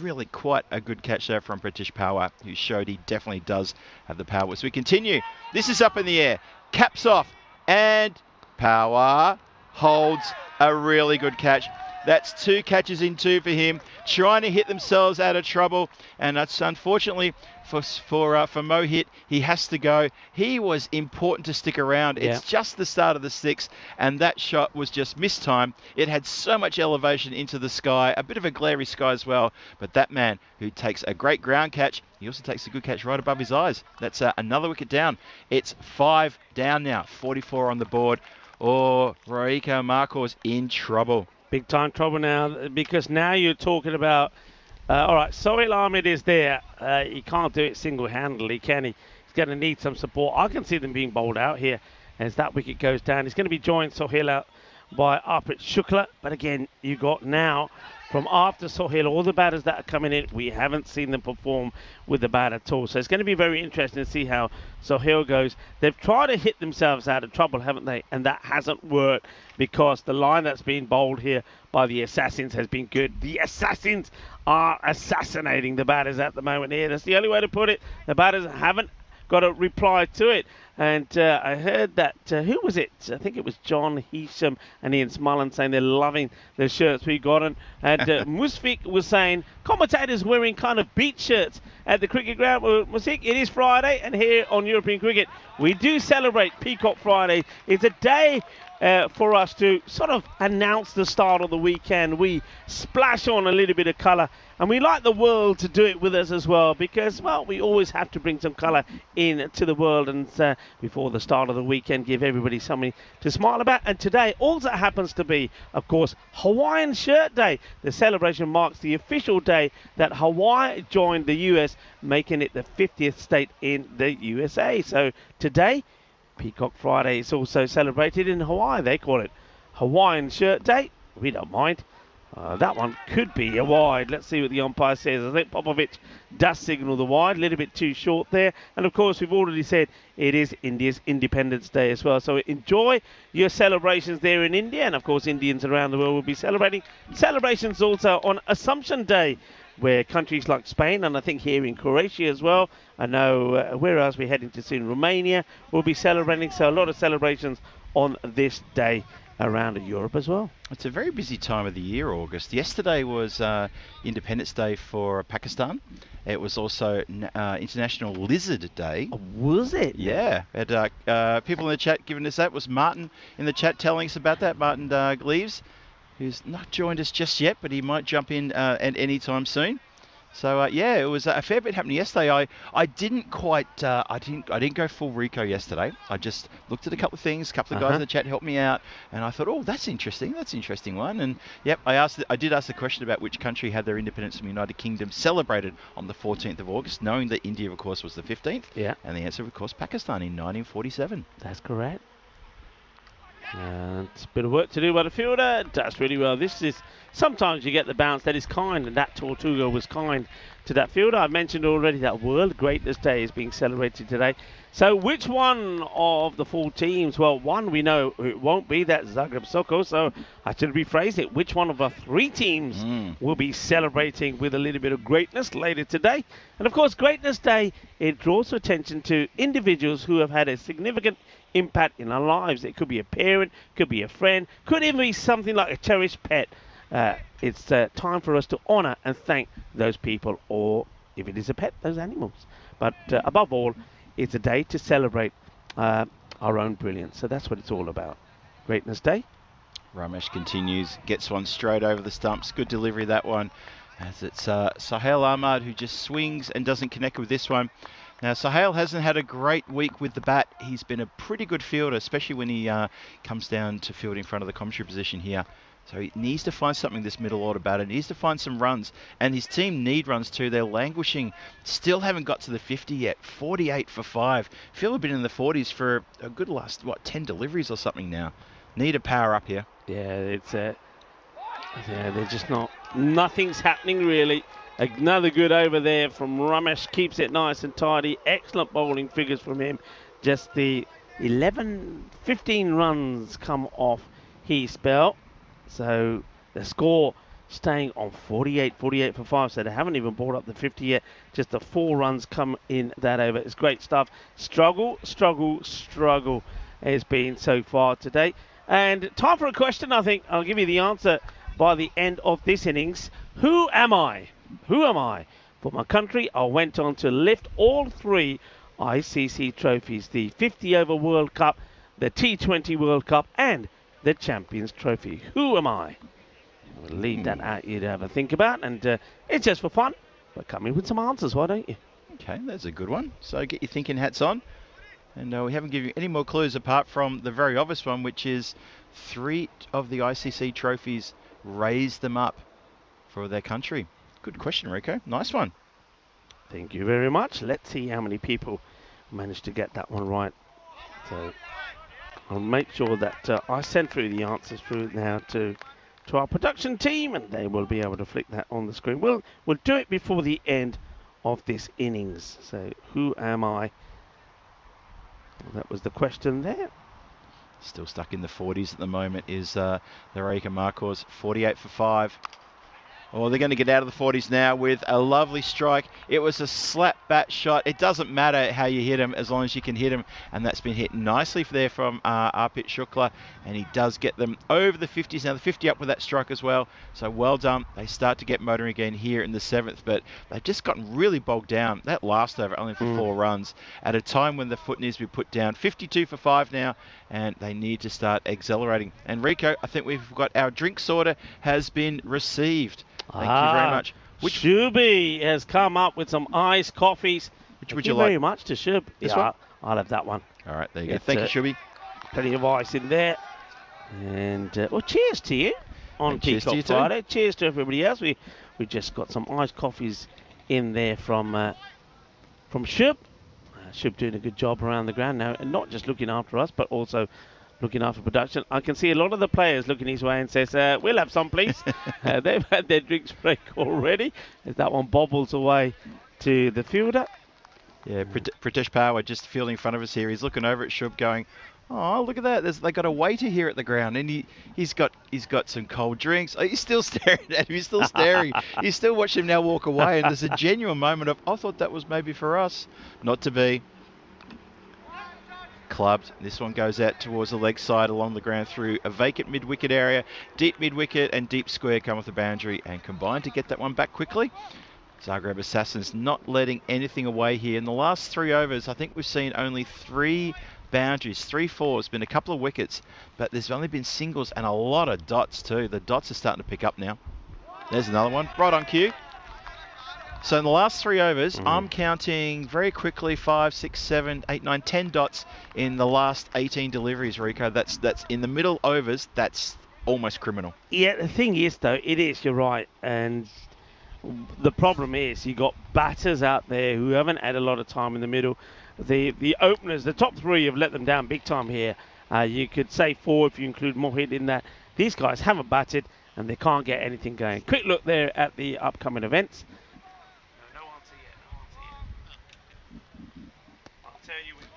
Really quite a good catch there from Pritesh Power, who showed he definitely does have the power. So we continue. This is up in the air. Caps off, and Power holds a really good catch. That's 2 catches in 2 for him, trying to hit themselves out of trouble, and that's unfortunately for Mohit. He has to go. He was important to stick around. Yeah. It's just the start of the 6th, and that shot was just mistimed. It had so much elevation into the sky, a bit of a glary sky as well. But that man who takes a great ground catch, he also takes a good catch right above his eyes. That's another wicket down. It's 5 down now, 44 on the board. Oh, Rijeka Markhors in trouble. Big time trouble now, because now you're talking about, all right, Sahil Ahmed is there. He can't do it single-handedly, can he? He's going to need some support. I can see them being bowled out here as that wicket goes down. He's going to be joined, Sahil, out by Arpit Shukla. But again, you got now, from after Sahil, all the batters that are coming in, we haven't seen them perform with the bat at all. So it's going to be very interesting to see how Sahil goes. They've tried to hit themselves out of trouble, haven't they? And that hasn't worked because the line that's been bowled here by the Assassins has been good. The Assassins are assassinating the batters at the moment here. That's the only way to put it. The batters haven't got a reply to it. And I heard that, who was it? I think it was John Heesham and Ian Smullen saying they're loving the shirts we got. And Musfik was saying, commentators wearing kind of beach shirts at the cricket ground. Well, Musfik, it is Friday, and here on European Cricket, we do celebrate Peacock Friday. It's a day for us to sort of announce the start of the weekend. We splash on a little bit of colour, and we like the world to do it with us as well, because, well, we always have to bring some colour into the world, and before the start of the weekend, give everybody something to smile about. And today also happens to be, of course, Hawaiian Shirt Day. The celebration marks the official day that Hawaii joined the US, making it the 50th state in the USA. So today, Peacock Friday is also celebrated in Hawaii. They call it Hawaiian Shirt Day. We don't mind. That one could be a wide. Let's see what the umpire says. I think Popovic does signal the wide. A little bit too short there. And of course, we've already said it is India's Independence Day as well. So enjoy your celebrations there in India. And of course, Indians around the world will be celebrating. Celebrations also on Assumption Day, where countries like Spain, and I think here in Croatia as well, I know where else we're heading to soon, Romania will be celebrating. So a lot of celebrations on this day around Europe as well. It's a very busy time of the year, August. Yesterday was Independence Day for Pakistan. It was also International Lizard Day. Oh, was it? Yeah. Had people in the chat giving us that. Was Martin in the chat telling us about that? Martin Gleaves, who's not joined us just yet, but he might jump in at any time soon. So yeah, it was a fair bit happening yesterday. I didn't quite, I didn't go full Rico yesterday. I just looked at a couple of things. A couple of guys in the chat helped me out, and I thought, oh, that's interesting. That's an interesting one. And yep, I did ask the question about which country had their independence from the United Kingdom celebrated on the 14th of August, knowing that India, of course, was the 15th. Yeah. And the answer, of course, Pakistan in 1947. That's correct. And it's a bit of work to do by the fielder. Does really well. This is, sometimes you get the bounce that is kind, and that Tortuga was kind to that fielder. I mentioned already that World Greatness Day is being celebrated today. So which one of the 4 teams? Well, one we know it won't be, that Zagreb Assassins. So I should rephrase it. Which one of our 3 teams will be celebrating with a little bit of greatness later today? And of course, Greatness Day, it draws attention to individuals who have had a significant impact in our lives. It could be a parent, could be a friend, could even be something like a cherished pet. It's time for us to honour and thank those people, or if it is a pet, those animals. But above all, it's a day to celebrate our own brilliance. So that's what it's all about. Greatness Day. Ramesh continues, gets one straight over the stumps. Good delivery, that one. As it's Sahil Ahmad who just swings and doesn't connect with this one. Now, Sahil hasn't had a great week with the bat. He's been a pretty good fielder, especially when he comes down to field in front of the commentary position here. So he needs to find something this middle order batter. He needs to find some runs. And his team need runs too. They're languishing. Still haven't got to the 50 yet. 48 for 5. Phil have been in the 40s for a good last, 10 deliveries or something now. Need a power up here. Yeah, it's yeah, they're just not. Nothing's happening really. Another good over there from Ramesh. Keeps it nice and tidy. Excellent bowling figures from him. Just the 15 runs come off his spell. So the score staying on 48 for 5. So they haven't even brought up the 50 yet. Just the 4 runs come in that over. It's great stuff. Struggle has been so far today. And time for a question. I think I'll give you the answer by the end of this innings. Who am I? Who am I? For my country, I went on to lift all 3 ICC trophies. The 50 over World Cup, the T20 World Cup, and the Champions Trophy. Who am I? I'll leave that out you to have a think about, and it's just for fun, but come in with some answers, why don't you? Okay, that's a good one. So get your thinking hats on. And we haven't given you any more clues apart from the very obvious one, which is 3 of the ICC trophies raised them up for their country. Good question, Rico. Nice one. Thank you very much. Let's see how many people managed to get that one right. So I'll make sure that I send through the answers through now to our production team, and they will be able to flick that on the screen. We'll do it before the end of this innings. So who am I? Well, that was the question there. Still stuck in the 40s at the moment is the Rijeka Markhors, 48 for 5. Oh, they're going to get out of the 40s now with a lovely strike. It was a slap bat shot. It doesn't matter how you hit him as long as you can hit him, and that's been hit nicely there from Arpit Shukla, and he does get them over the 50s. Now the 50 up with that strike as well, so well done. They start to get motoring again here in the 7th, but they've just gotten really bogged down. That last over only for 4 runs at a time when the foot needs to be put down. 52 for 5 now, and they need to start accelerating. And Rico, I think we've got our drinks order has been received. Thank you very much. Shubi has come up with some iced coffees. Which would you like? Thank you very much to Shub. This one? I'll have that one. All right, there you go. Thank you, Shubi. Plenty of ice in there. And, well, cheers to you on Peacock Friday. Cheers to everybody else. We just got some iced coffees in there from Shub. Shub doing a good job around the ground now, and not just looking after us, but also looking after production. I can see a lot of the players looking his way and says, we'll have some, please. They've had their drinks break already, as that one bobbles away to the fielder. Yeah, Pritesh Power just fielding in front of us here. He's looking over at Shub going, oh, look at that. They got a waiter here at the ground, and he's got some cold drinks. Oh, he's still staring at him. He's still staring. He's still watching him now walk away, and there's a genuine moment of, I thought that was maybe for us. Not to be. Clubbed. This one goes out towards the leg side along the ground through a vacant mid-wicket area. Deep mid-wicket and deep square come off the boundary and combine to get that one back quickly. Zagreb Assassins not letting anything away here. In the last 3 overs, I think we've seen only 3 boundaries, 3 fours, been a couple of wickets, but there's only been singles and a lot of dots too. The dots are starting to pick up now. There's another one, right on cue. So in the last 3 overs, I'm counting very quickly 5, 6, 7, 8, 9, 10 dots in the last 18 deliveries, Rico. That's in the middle overs. That's almost criminal. Yeah, the thing is, though, it is, you're right. And the problem is you got batters out there who haven't had a lot of time in the middle. The openers, the top 3 have let them down big time here. You could say 4 if you include Mohit in that. These guys haven't batted and they can't get anything going. Quick look there at the upcoming events.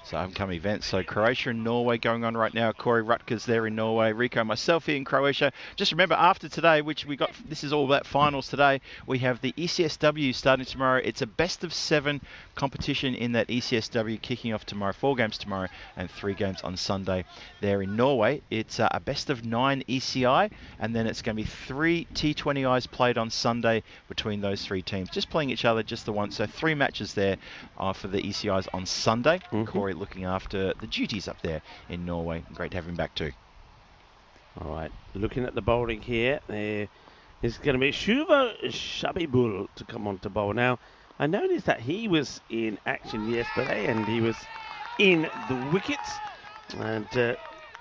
So upcoming events. So Croatia and Norway going on right now. Corey Rutgers there in Norway. Rico, myself here in Croatia. Just remember, after today, which we got, this is all about finals today, we have the ECSW starting tomorrow. It's a best of 7 competition in that ECSW kicking off tomorrow. 4 games tomorrow and 3 games on Sunday there in Norway. It's a best of 9 ECI, and then it's going to be 3 T20Is played on Sunday between those 3 teams. Just playing each other just the once. So 3 matches there for the ECIs on Sunday. Corey looking after the duties up there in Norway. Great to have him back too. All right, looking at the bowling here, there is going to be Shuva Shabibul to come on to bowl. Now, I noticed that he was in action yesterday and he was in the wickets. And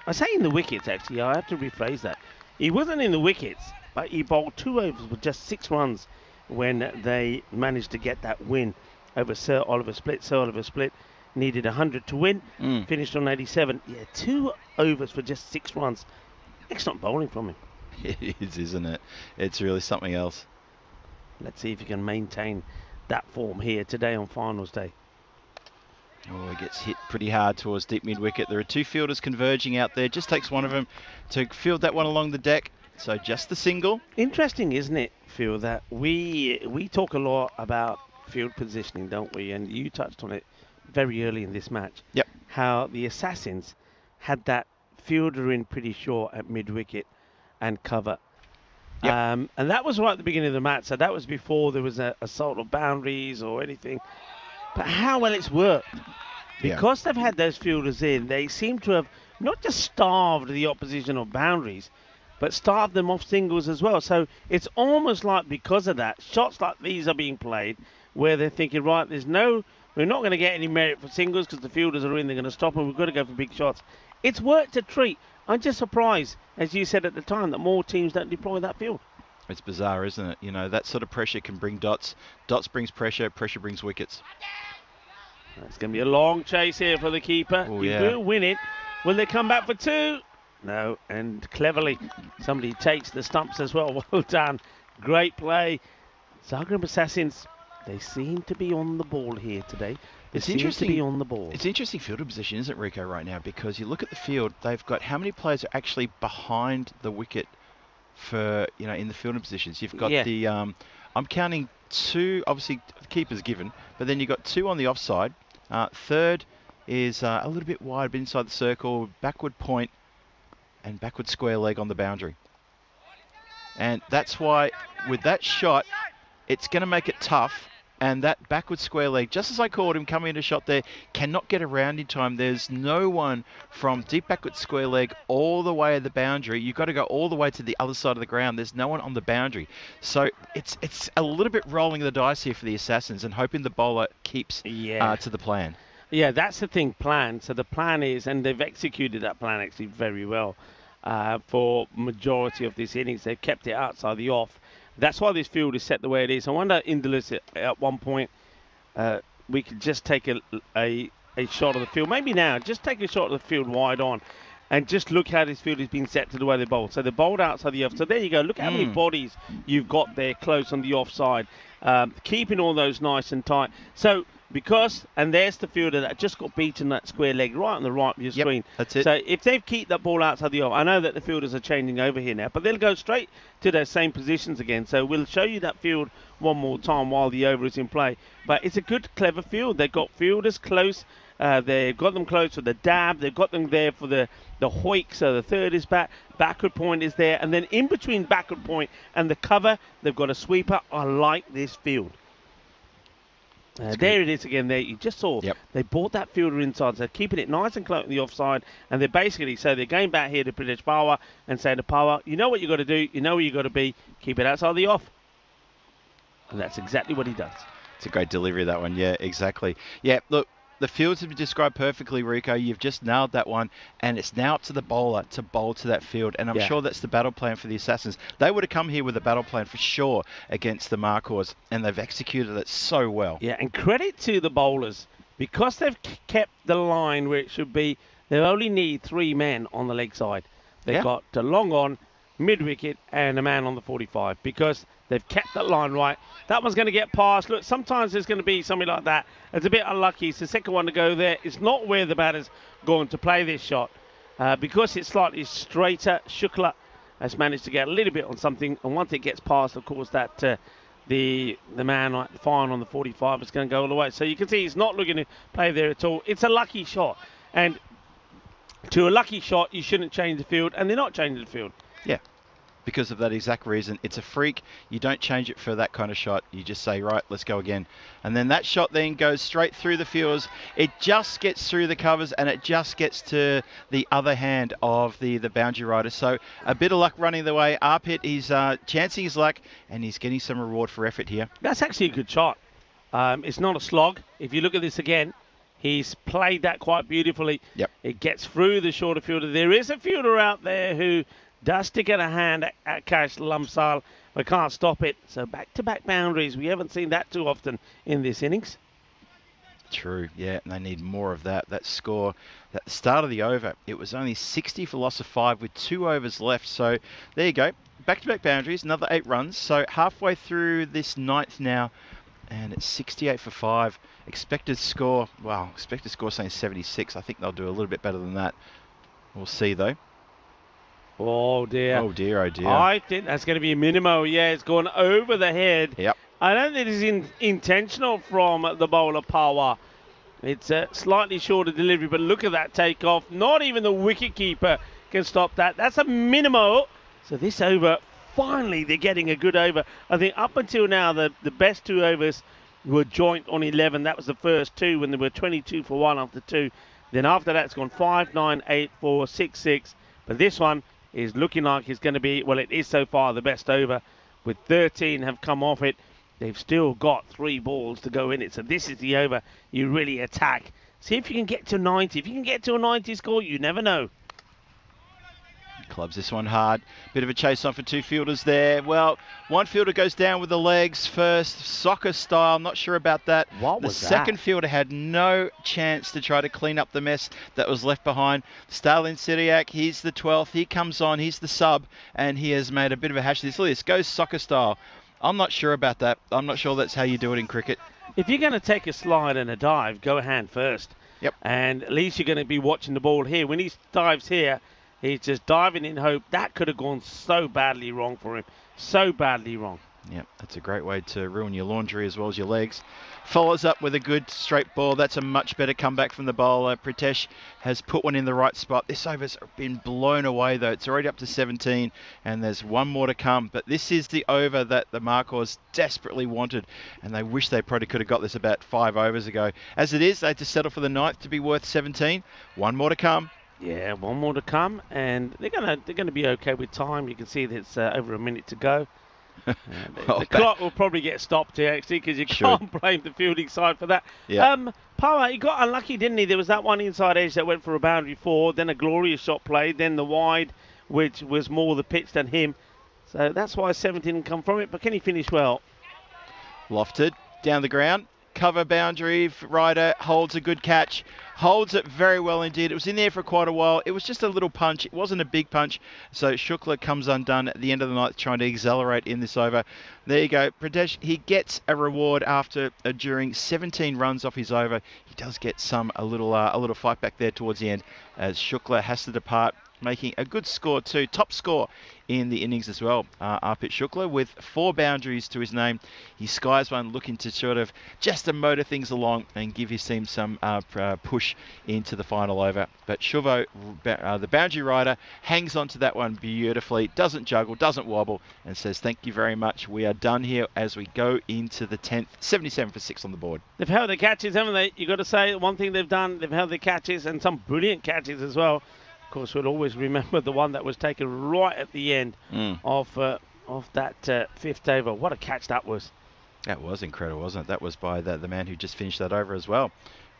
I say in the wickets, actually, I have to rephrase that. He wasn't in the wickets, but he bowled 2 overs with just 6 runs when they managed to get that win over Sir Oliver Split. Sir Oliver Split needed 100 to win, finished on 87. Yeah, 2 overs for just 6 runs. Excellent bowling from him. It is, isn't it? It's really something else. Let's see if he can maintain that form here today on finals day. Oh, he gets hit pretty hard towards deep mid-wicket. There are 2 fielders converging out there. Just takes one of them to field that one along the deck. So just the single. Interesting, isn't it, Phil, that we talk a lot about field positioning, don't we? And you touched on it very early in this match. Yep. How the Assassins had that fielder in pretty short at mid-wicket and cover. Yep. And that was right at the beginning of the match. So that was before there was a assault of boundaries or anything. But how well it's worked. Because they've had those fielders in, they seem to have not just starved the opposition of boundaries, but starved them off singles as well. So it's almost like because of that, shots like these are being played where they're thinking, right, we're not going to get any merit for singles because the fielders are in, they're going to stop and we've got to go for big shots. It's worked a treat. I'm just surprised, as you said at the time, that more teams don't deploy that field. It's bizarre, isn't it? You know, that sort of pressure can bring dots. Dots brings pressure. Pressure brings wickets. It's going to be a long chase here for the keeper. Oh, he will win it. Will they come back for 2? No. And cleverly, somebody takes the stumps as well. Well done. Great play. Zagreb Assassins, they seem to be on the ball here today. It's interesting to be on the ball. It's interesting fielder position, isn't it, Rico, right now? Because you look at the field, they've got how many players are actually behind the wicket for, in the fielding positions. You've got the, I'm counting 2, obviously the keeper's given, but then you've got 2 on the offside. Third is a little bit wide, but inside the circle, backward point and backward square leg on the boundary. And that's why with that shot, it's going to make it tough. And that backward square leg, just as I called him, coming into shot there, cannot get around in time. There's no one from deep backward square leg all the way to the boundary. You've got to go all the way to the other side of the ground. There's no one on the boundary. So it's a little bit rolling the dice here for the Assassins and hoping the bowler keeps to the plan. Yeah, that's the thing, plan. So the plan is, and they've executed that plan actually very well for majority of this innings. They've kept it outside the off. That's why this field is set the way it is. I wonder, Indolus, at one point, we could just take a shot of the field. Maybe now, just take a shot of the field wide on and just look how this field has been set to the way they bowled. So they bowled outside the off. So there you go. Look how many bodies you've got there close on the offside, keeping all those nice and tight. So and there's the fielder that just got beaten that square leg right on the right of your screen. That's it. So if they keep that ball outside the off, I know that the fielders are changing over here now, but they'll go straight to their same positions again. So we'll show you that field one more time while the over is in play. But it's a good, clever field. They've got fielders close. They've got them close for the dab. They've got them there for the hoik. So the third is back. Backward point is there. And then in between backward point and the cover, they've got a sweeper. I like this field. There it is again there. You just saw they brought that fielder inside. So keeping it nice and close on the offside. And they're basically, so they're going back here to British Power and saying to Power, you know what you got to do. You know where you got to be. Keep it outside the off. And that's exactly what he does. It's a great delivery, that one. Yeah, exactly. Yeah, look, the fields have been described perfectly, Rico. You've just nailed that one. And it's now up to the bowler to bowl to that field. And I'm sure that's the battle plan for the Assassins. They would have come here with a battle plan for sure against the Markhors. And they've executed it so well. Yeah, and credit to the bowlers. Because they've kept the line where it should be, they only need 3 men on the leg side. They've got a long on, mid-wicket, and a man on the 45. Because they've kept that line right. That one's going to get past. Look, sometimes there's going to be something like that. It's a bit unlucky. It's the second one to go there. It's not where the batter's going to play this shot. Because it's slightly straighter, Shukla has managed to get a little bit on something. And once it gets past, of course, that the man like fine on the 45 is going to go all the way. So you can see he's not looking to play there at all. It's a lucky shot. And to a lucky shot, you shouldn't change the field. And they're not changing the field. Yeah. Because of that exact reason. It's a freak. You don't change it for that kind of shot. You just say, right, let's go again. And then that shot then goes straight through the fields. It just gets through the covers and it just gets to the other hand of the boundary rider. So a bit of luck running the way. Arpit, he's chancing his luck and he's getting some reward for effort here. That's actually a good shot. It's not a slog. If you look at this again, he's played that quite beautifully. Yep. It gets through the shorter fielder. There is a fielder out there who does stick at a hand at Cash Lamsal, but can't stop it. So back-to-back boundaries. We haven't seen that too often in this innings. True, yeah, and they need more of that. That score at the start of the over, it was only 60 for loss of 5 with 2 overs left. So there you go. Back-to-back boundaries, another 8 runs. So halfway through this 9th now, and it's 68 for 5. Expected score saying 76. I think they'll do a little bit better than that. We'll see, though. Oh, dear. Oh, dear, oh, dear. I think that's going to be a minimo. Yeah, it's gone over the head. Yep. I don't think it's intentional from the bowler Power. It's a slightly shorter delivery, but look at that takeoff. Not even the wicketkeeper can stop that. That's a minimo. So this over, finally, they're getting a good over. I think up until now, the best 2 overs were joint on 11. That was the first 2 when they were 22 for 1 after 2. Then after that, it's gone 5, 9, 8, 4, 6, 6. But this one is looking like it's going to be, well, it is so far the best over. With 13 have come off it. They've still got 3 balls to go in it. So this is the over you really attack. See if you can get to 90. If you can get to a 90 score, you never know. Clubs this one hard. Bit of a chase on for 2 fielders there. Well, one fielder goes down with the legs first, soccer style. Not sure about that. What was that? The second fielder had no chance to try to clean up the mess that was left behind. Stalin Syriac, he's the 12th. He comes on. He's the sub, and he has made a bit of a hash of this. Look, this goes soccer style. I'm not sure about that. I'm not sure that's how you do it in cricket. If you're going to take a slide and a dive, go hand first. Yep. And at least you're going to be watching the ball here. When he dives here, He's just diving in hope. That could have gone so badly wrong for him. So badly wrong. Yep, that's a great way to ruin your laundry as well as your legs. Follows up with a good straight ball. That's a much better comeback from the bowler. Pritesh has put one in the right spot. This over's been blown away though. It's already up to 17 and there's one more to come. But this is the over that the Markhors desperately wanted and they wish they probably could have got this about 5 overs ago. As it is, they had to settle for the 9th to be worth 17. One more to come. Yeah, one more to come, and they're gonna be okay with time. You can see there's over a minute to go. The clock will probably get stopped here, actually, because you can't blame the fielding side for that. Yeah. Power, he got unlucky, didn't he? There was that one inside edge that went for a boundary 4, then a glorious shot played, then the wide, which was more the pitch than him. So that's why 17 didn't come from it, but can he finish well? Lofted, down the ground. Cover boundary, Ryder holds a good catch, holds it very well indeed. It was in there for quite a while. It was just a little punch. It wasn't a big punch. So Shukla comes undone at the end of the night trying to accelerate in this over. There you go. Pradesh, he gets a reward after during 17 runs off his over. He does get a little fight back there towards the end as Shukla has to depart, making a good score too. Top score in the innings as well. Arpit Shukla with 4 boundaries to his name. He skies one looking to sort of just to motor things along and give his team some push into the final over. But Shuvo, the boundary rider, hangs on to that one beautifully, doesn't juggle, doesn't wobble, and says thank you very much. We are done here as we go into the 10th. 77 for 6 on the board. They've held their catches, haven't they? You've got to say one thing they've done, they've held their catches and some brilliant catches as well. Of course, we'll always remember the one that was taken right at the end of that 5th over. What a catch that was. That was incredible, wasn't it? That was by the man who just finished that over as well,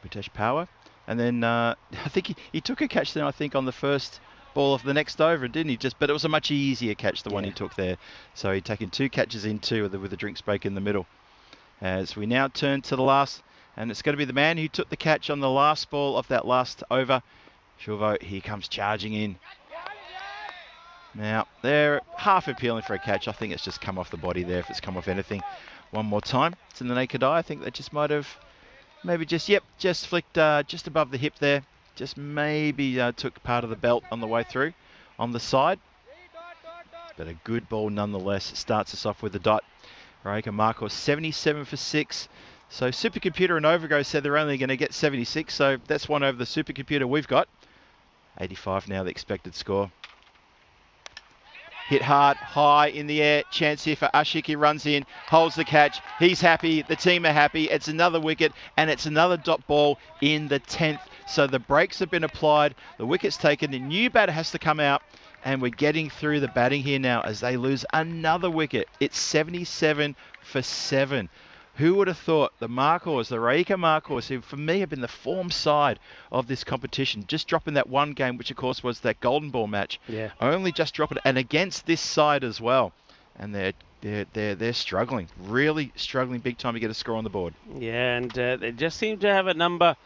Pritesh Power. And then I think he took a catch then, I think, on the first ball of the next over, didn't he? But it was a much easier catch, the one he took there. So he'd taken 2 catches in 2 with the drinks break in the middle. As we now turn to the last, and it's going to be the man who took the catch on the last ball of that last over. Shuvo, he comes charging in. Now, they're half appealing for a catch. I think it's just come off the body there if it's come off anything. One more time. It's in the naked eye. I think they just might have maybe just flicked just above the hip there. Just maybe took part of the belt on the way through on the side. But a good ball nonetheless. Starts us off with the dot. Rijeka Markhors 77 for 6. So Supercomputer and Overgo said they're only going to get 76. So that's one over the Supercomputer we've got. 85 now the expected score. Hit hard, high in the air. Chance here for Ashik. He runs in, holds the catch. He's happy. The team are happy. It's another wicket and it's another dot ball in the 10th. So the brakes have been applied. The wicket's taken. The new batter has to come out. And we're getting through the batting here now as they lose another wicket. It's 77 for 7. Who would have thought the Markhors, the Rijeka Markhors, who for me have been the form side of this competition, just dropping that one game, which of course was that Golden Ball match. Yeah. Only just dropping it, and against this side as well. And they're struggling, really struggling big time to get a score on the board. Yeah, and they just seem to have a number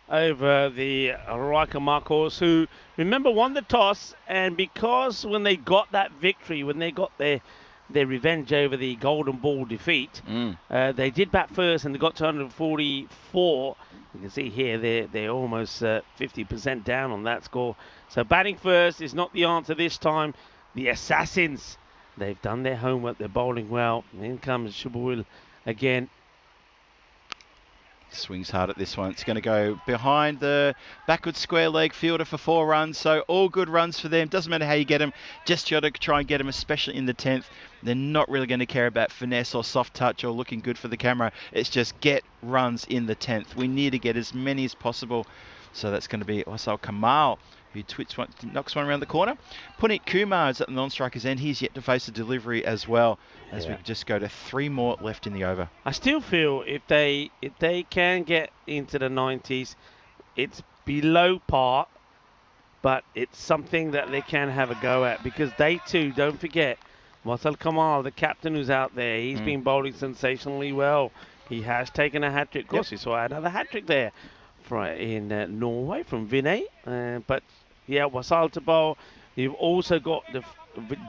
over the Rijeka Markhors, who remember won the toss, and because when they got that victory, when they got their revenge over the Golden Ball defeat. They did bat first and they got to 144. You can see here they're almost 50% down on that score. So batting first is not the answer this time. The Assassins, they've done their homework. They're bowling well. In comes Shubuil again. Swings hard at this one. It's going to go behind the backward square leg fielder for 4 runs. So all good runs for them. Doesn't matter how you get them. Just got to try and get them, especially in the 10th. They're not really going to care about finesse or soft touch or looking good for the camera. It's just get runs in the 10th. We need to get as many as possible. So that's going to be also Kamal, who knocks one around the corner. Punit Kumar is at the non-striker's end. He's yet to face a delivery as well, as we just go to 3 more left in the over. I still feel if they can get into the 90s, it's below par, but it's something that they can have a go at, because they too, don't forget, Wasal Kamal, the captain who's out there, he's been bowling sensationally well. He has taken a hat-trick. Of course, we saw another hat-trick there in Norway from Vinay. But yeah, Wasal to bowl. You've also got the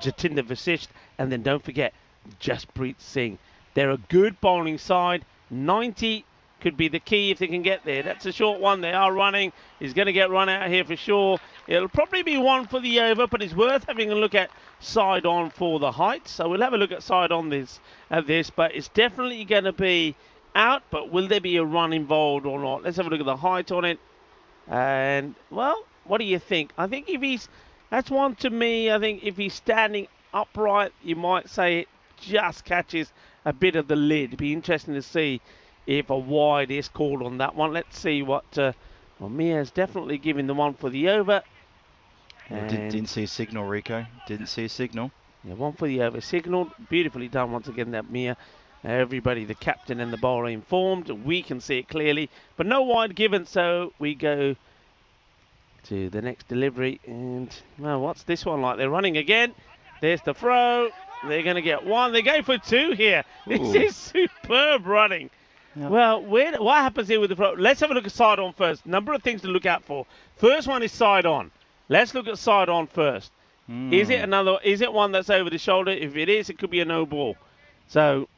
Jatinder Vasisht, and then don't forget Jasprit Singh. They're a good bowling side. 90 could be the key if they can get there. That's a short one. They are running. He's going to get run out here for sure. It'll probably be one for the over, but it's worth having a look at side on for the height. So we'll have a look at side on this, but it's definitely going to be out. But will there be a run involved or not? Let's have a look at the height on it. And, well, what do you think? I think if he's, that's one to me. I think if he's standing upright, you might say it just catches a bit of the lid. It'd be interesting to see if a wide is called on that one. Let's see what, well, Mia's definitely giving the one for the over. Didn't see a signal, Rico. Didn't see a signal. Yeah, one for the over. Signal. Beautifully done once again, that Mia. Everybody, the captain and the bowler informed. We can see it clearly, but no wide given, so we go to the next delivery. And, well, what's this one like? They're running again. There's the throw. They're going to get one. They're going for two here. Ooh. This is superb running. Yep. Well, what happens here with the throw? Let's have a look at side on first. Number of things to look out for. First one is side on. Let's look at side on first. Is it one that's over the shoulder? If it is, it could be a no ball. So,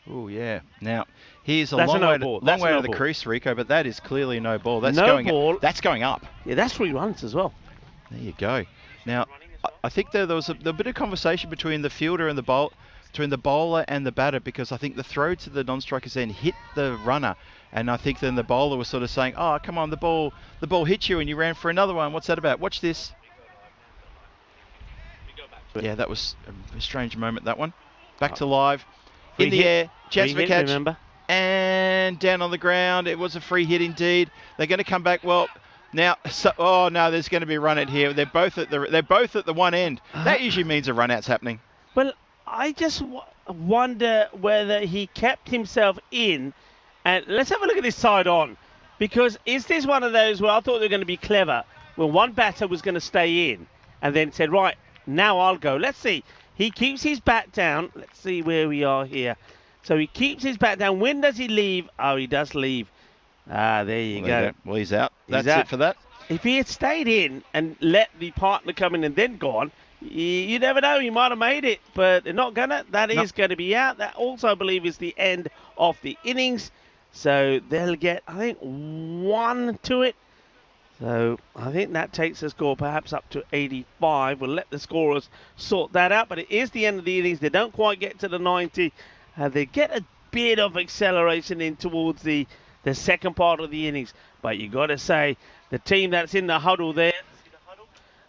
oh yeah. Now, here's a long way to the crease, Rico, but that is clearly a no ball. That's that's going up. Yeah, that's 3 runs as well. There you go. Now, I think there was a bit of conversation between the fielder and between the bowler and the batter, because I think the throw to the non-striker's end hit the runner, and I think then the bowler was sort of saying, "Oh, come on, the ball hit you, and you ran for another one. What's that about? Watch this." Yeah, that was a strange moment, that one. Back to live. In the air, chance for catch. Remember? And down on the ground. It was a free hit indeed. They're going to come back. Well, now, oh no, there's going to be a run out here. They're both at the one end. That usually means a run out's happening. Well, I just wonder whether he kept himself in. And let's have a look at this side on, because is this one of those where I thought they were going to be clever, where one batter was going to stay in and then said, right, now I'll go. Let's see. He keeps his bat down. Let's see where we are here. So he keeps his bat down. When does he leave? Oh, he does leave. Ah, there you go. Well, he's out. That's it for that. If he had stayed in and let the partner come in and then gone, you never know. He might have made it, but they're not going to. That is going to be out. That also, I believe, is the end of the innings. So they'll get, I think, 1 to it. So I think that takes the score perhaps up to 85. We'll let the scorers sort that out, but it is the end of the innings. They don't quite get to the 90. They get a bit of acceleration in towards the second part of the innings. But you got to say, the team that's in the huddle there,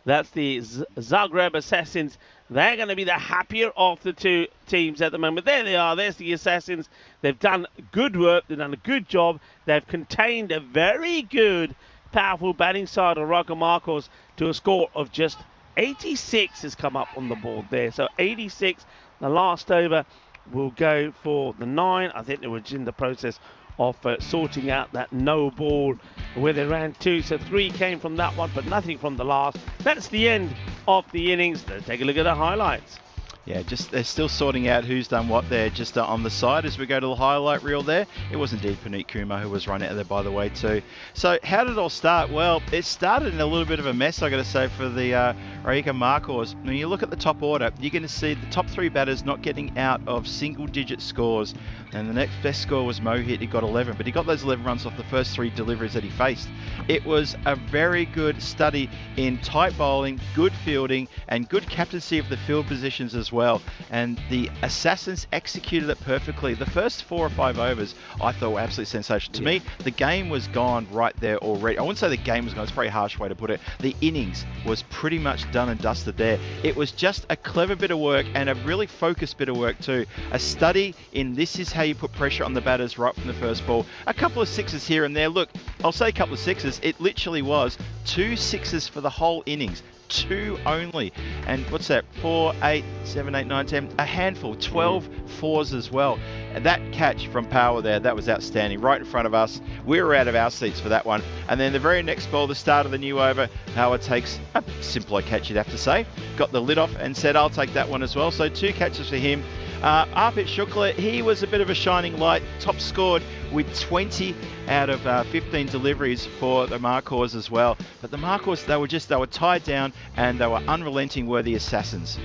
that's the Zagreb Assassins. They're going to be the happier of the two teams at the moment. There they are. There's the Assassins. They've done good work. They've done a good job. They've contained a very good, powerful batting side of Rijeka Markhors to a score of just 86 has come up on the board there. So 86, the last over will go for the 9. I think they were in the process of sorting out that no ball where they ran 2. So 3 came from that one, but nothing from the last. That's the end of the innings. Let's take a look at the highlights. Yeah, they're still sorting out who's done what there, just on the side as we go to the highlight reel there. It was indeed Puneet Kumar who was run out there, by the way, too. So how did it all start? Well, it started in a little bit of a mess, I got to say, for the Rijeka Markhors. When you look at the top order, you're going to see the top 3 batters not getting out of single-digit scores. And the next best score was Mohit. He got 11, but he got those 11 runs off the first 3 deliveries that he faced. It was a very good study in tight bowling, good fielding, and good captaincy of the field positions as well. And the Assassins executed it perfectly. The first 4 or 5 overs I thought were absolutely sensational. To me, the game was gone right there already. I wouldn't say the game was gone, it's a very harsh way to put it. The innings was pretty much done and dusted there. It was just a clever bit of work and a really focused bit of work too. A study in this is how you put pressure on the batters right from the first ball. A couple of 6s here and there. Look, I'll say a couple of 6s. It literally was 2 6s for the whole innings. 2 only. And what's that? 4, 8, 7, 8, 9, 10. A handful. 12 4s as well. And that catch from Power there, that was outstanding. Right in front of us. We were out of our seats for that one. And then the very next ball, the start of the new over, Howard takes a simpler catch, you'd have to say. Got the lid off and said, I'll take that one as well. So 2 catches for him. Arpit Shukla, he was a bit of a shining light. Top scored with 20 out of 15 deliveries for the Markhors as well. But the Markhors, they were tied down and they were unrelenting, were the Assassins.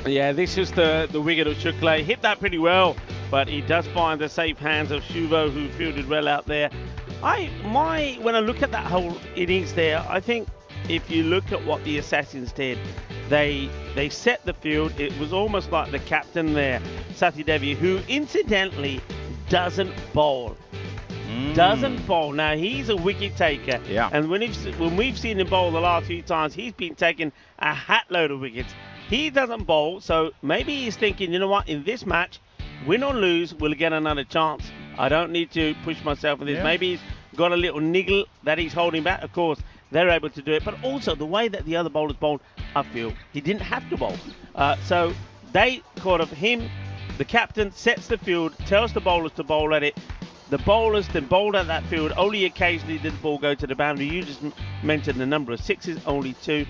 Yeah, this is the wicket of Shukla. Hit that pretty well but he does find the safe hands of Shuvo, who fielded well out there. When I look at that whole innings there, I think if you look at what the Assassins did, they set the field. It was almost like the captain there, Sati Devi, who incidentally doesn't bowl. Doesn't bowl. Now, he's a wicket taker. Yeah. And when we've seen him bowl the last few times, he's been taking a hat load of wickets. He doesn't bowl, so maybe he's thinking, you know what, in this match, win or lose, we'll get another chance. I don't need to push myself in this. Yeah. Maybe he's got a little niggle that he's holding back. Of course, they're able to do it. But also, the way that the other bowlers bowled, I feel he didn't have to bowl. So they caught of him. The captain sets the field, tells the bowlers to bowl at it. The bowlers then bowled at that field. Only occasionally did the ball go to the boundary. You just mentioned the number of sixes, only 2.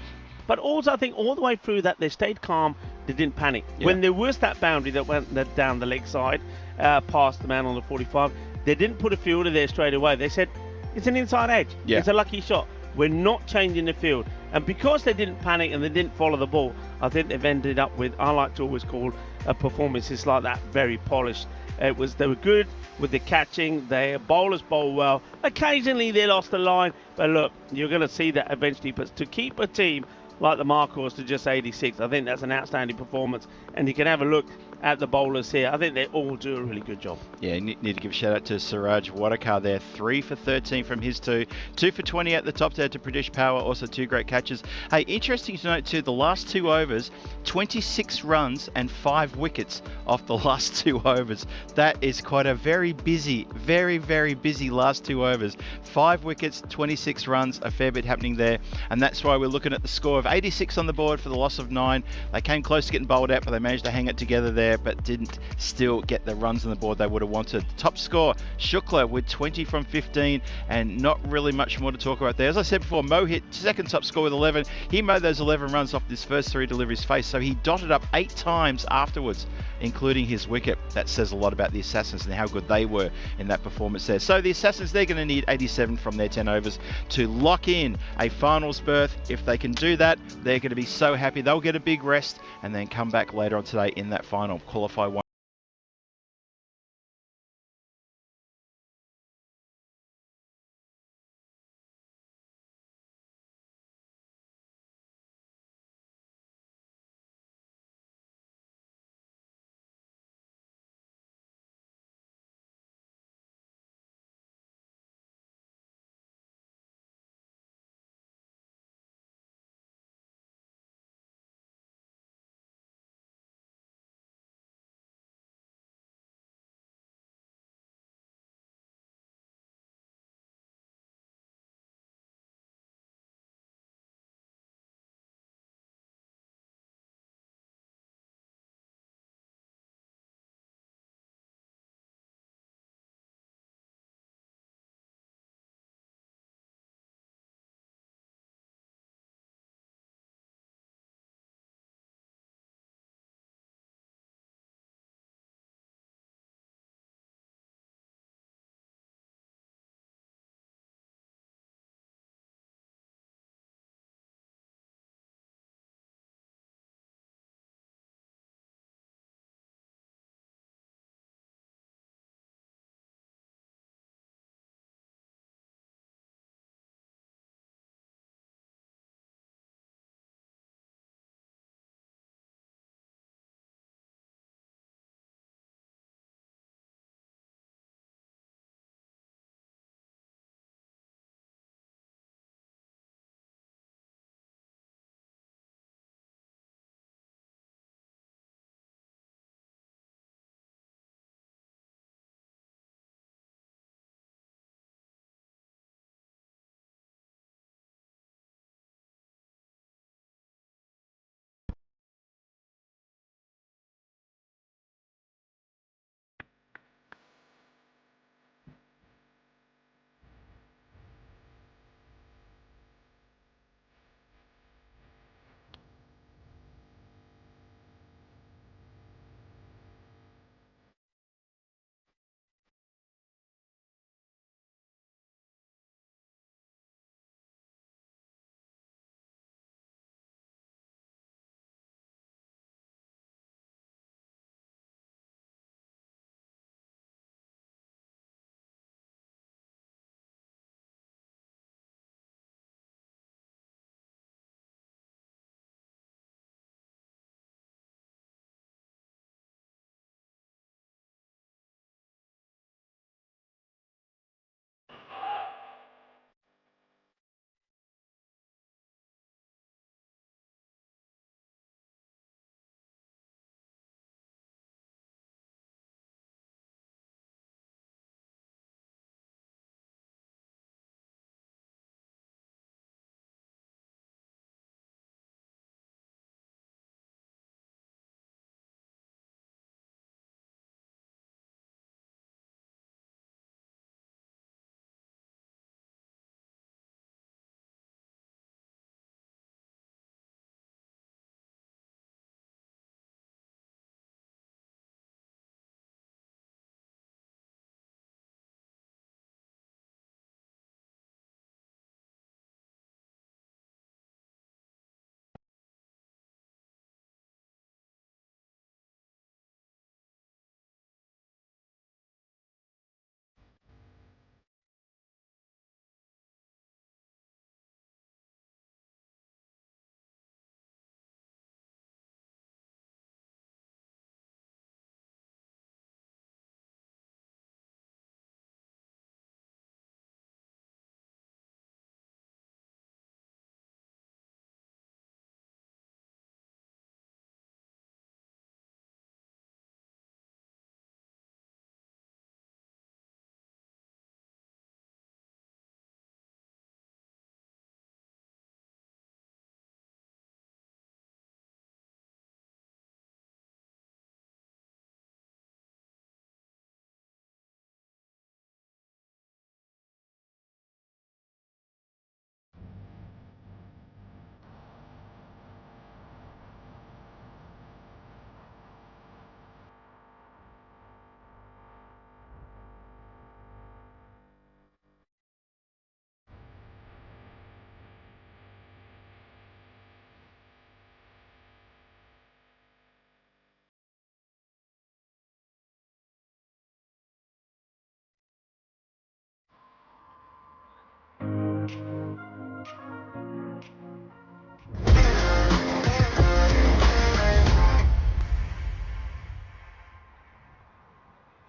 But also, I think all the way through that, they stayed calm. They didn't panic. Yeah. When there was that boundary that went down the leg side, past the man on the 45, they didn't put a fielder there straight away. They said, it's an inside edge. Yeah. It's a lucky shot. We're not changing the field. And because they didn't panic and they didn't follow the ball, I think they've ended up with, I like to always call performances like that, very polished. They were good with the catching. Their bowlers bowl well. Occasionally they lost the line, but look, you're going to see that eventually. But to keep a team like the Markhors to just 86, I think that's an outstanding performance. And you can have a look at the bowlers here. I think they all do a really good job. Yeah, you need to give a shout out to Siraj Wadakar there. 3 for 13 from his 2. 2 for 20 at the top there to Pradesh Power. Also 2 great catches. Hey, interesting to note too, the last 2 overs, 26 runs and 5 wickets off the last 2 overs. That is quite a very busy, very, very busy last 2 overs. 5 wickets, 26 runs, a fair bit happening there. And that's why we're looking at the score of 86 on the board for the loss of 9. They came close to getting bowled out, but they managed to hang it together there, but didn't still get the runs on the board they would have wanted. Top score, Shukla with 20 from 15, and not really much more to talk about there. As I said before, Mohit, second top score with 11. He made those 11 runs off his first 3 deliveries faced, so he dotted up 8 times afterwards, including his wicket. That says a lot about the Assassins and how good they were in that performance there. So the Assassins, they're going to need 87 from their 10 overs to lock in a finals berth. If they can do that, they're going to be so happy. They'll get a big rest and then come back later on today in that final. Qualify 1.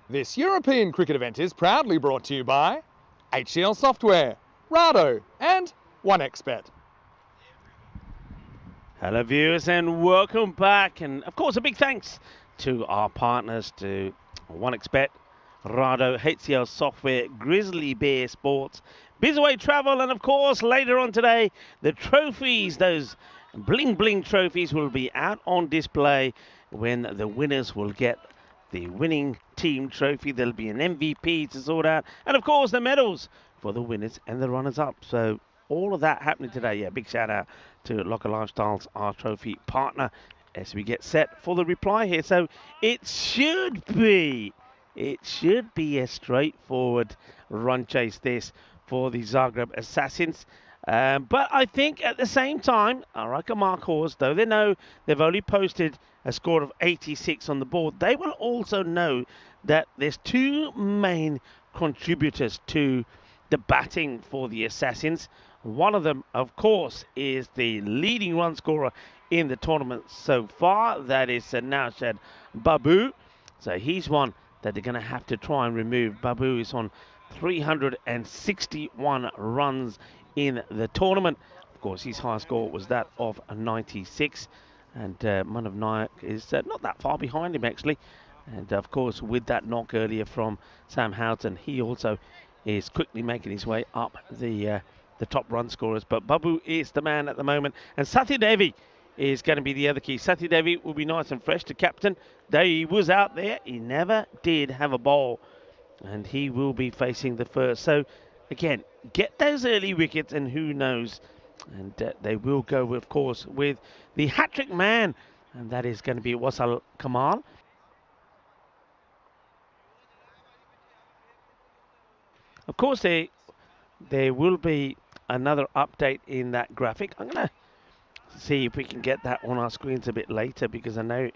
This European cricket event is proudly brought to you by HCL Software, Rado and 1xBet. Hello viewers and welcome back, and of course a big thanks to our partners, to 1xBet, Rado, HCL Software, Grizzly Bear Sports, Bizaway Travel, and of course later on today the trophies, those bling bling trophies will be out on display when the winners will get the winning team trophy. There'll be an MVP to sort out, and of course the medals for the winners and the runners up. So all of that happening today. Yeah, big shout out to Locker Lifestyles, our trophy partner, as we get set for the reply here. So it should be a straightforward run chase this for the Zagreb Assassins. But I think at the same time, Rijeka Markhors, though they know they've only posted a score of 86 on the board, they will also know that there's two main contributors to the batting for the Assassins. One of them, of course, is the leading run scorer in the tournament so far. That is Nowshad Babu. So he's one that they're going to have to try and remove. Babu is on 361 runs in the tournament. Of course, his high score was that of 96. And Manav Nayak is not that far behind him, actually. And, of course, with that knock earlier from Sam Houghton, he also is quickly making his way up the top run scorers. But Babu is the man at the moment. And Satya Devi is going to be the other key. Satya Devi will be nice and fresh to captain. Though he was out there, he never did have a bowl. And he will be facing the first. So, again, get those early wickets and who knows. And they will go, of course, with the hat-trick man. And that is going to be Wasal Kamal. Of course, there will be another update in that graphic. I'm going to see if we can get that on our screens a bit later, because I know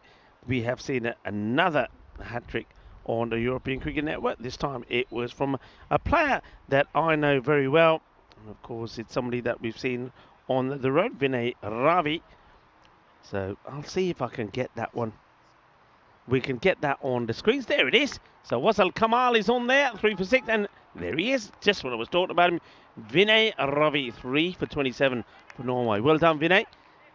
we have seen another hat-trick on the European Cricket Network. This time it was from a player that I know very well. And of course, it's somebody that we've seen on the road, Vinay Ravi. So I'll see if I can get that one. We can get that on the screens. There it is. So Wasal Kamal is on there, 3 for 6, and there he is. Just when I was talking about him, Vinay Ravi, 3 for 27 for Norway. Well done, Vinay.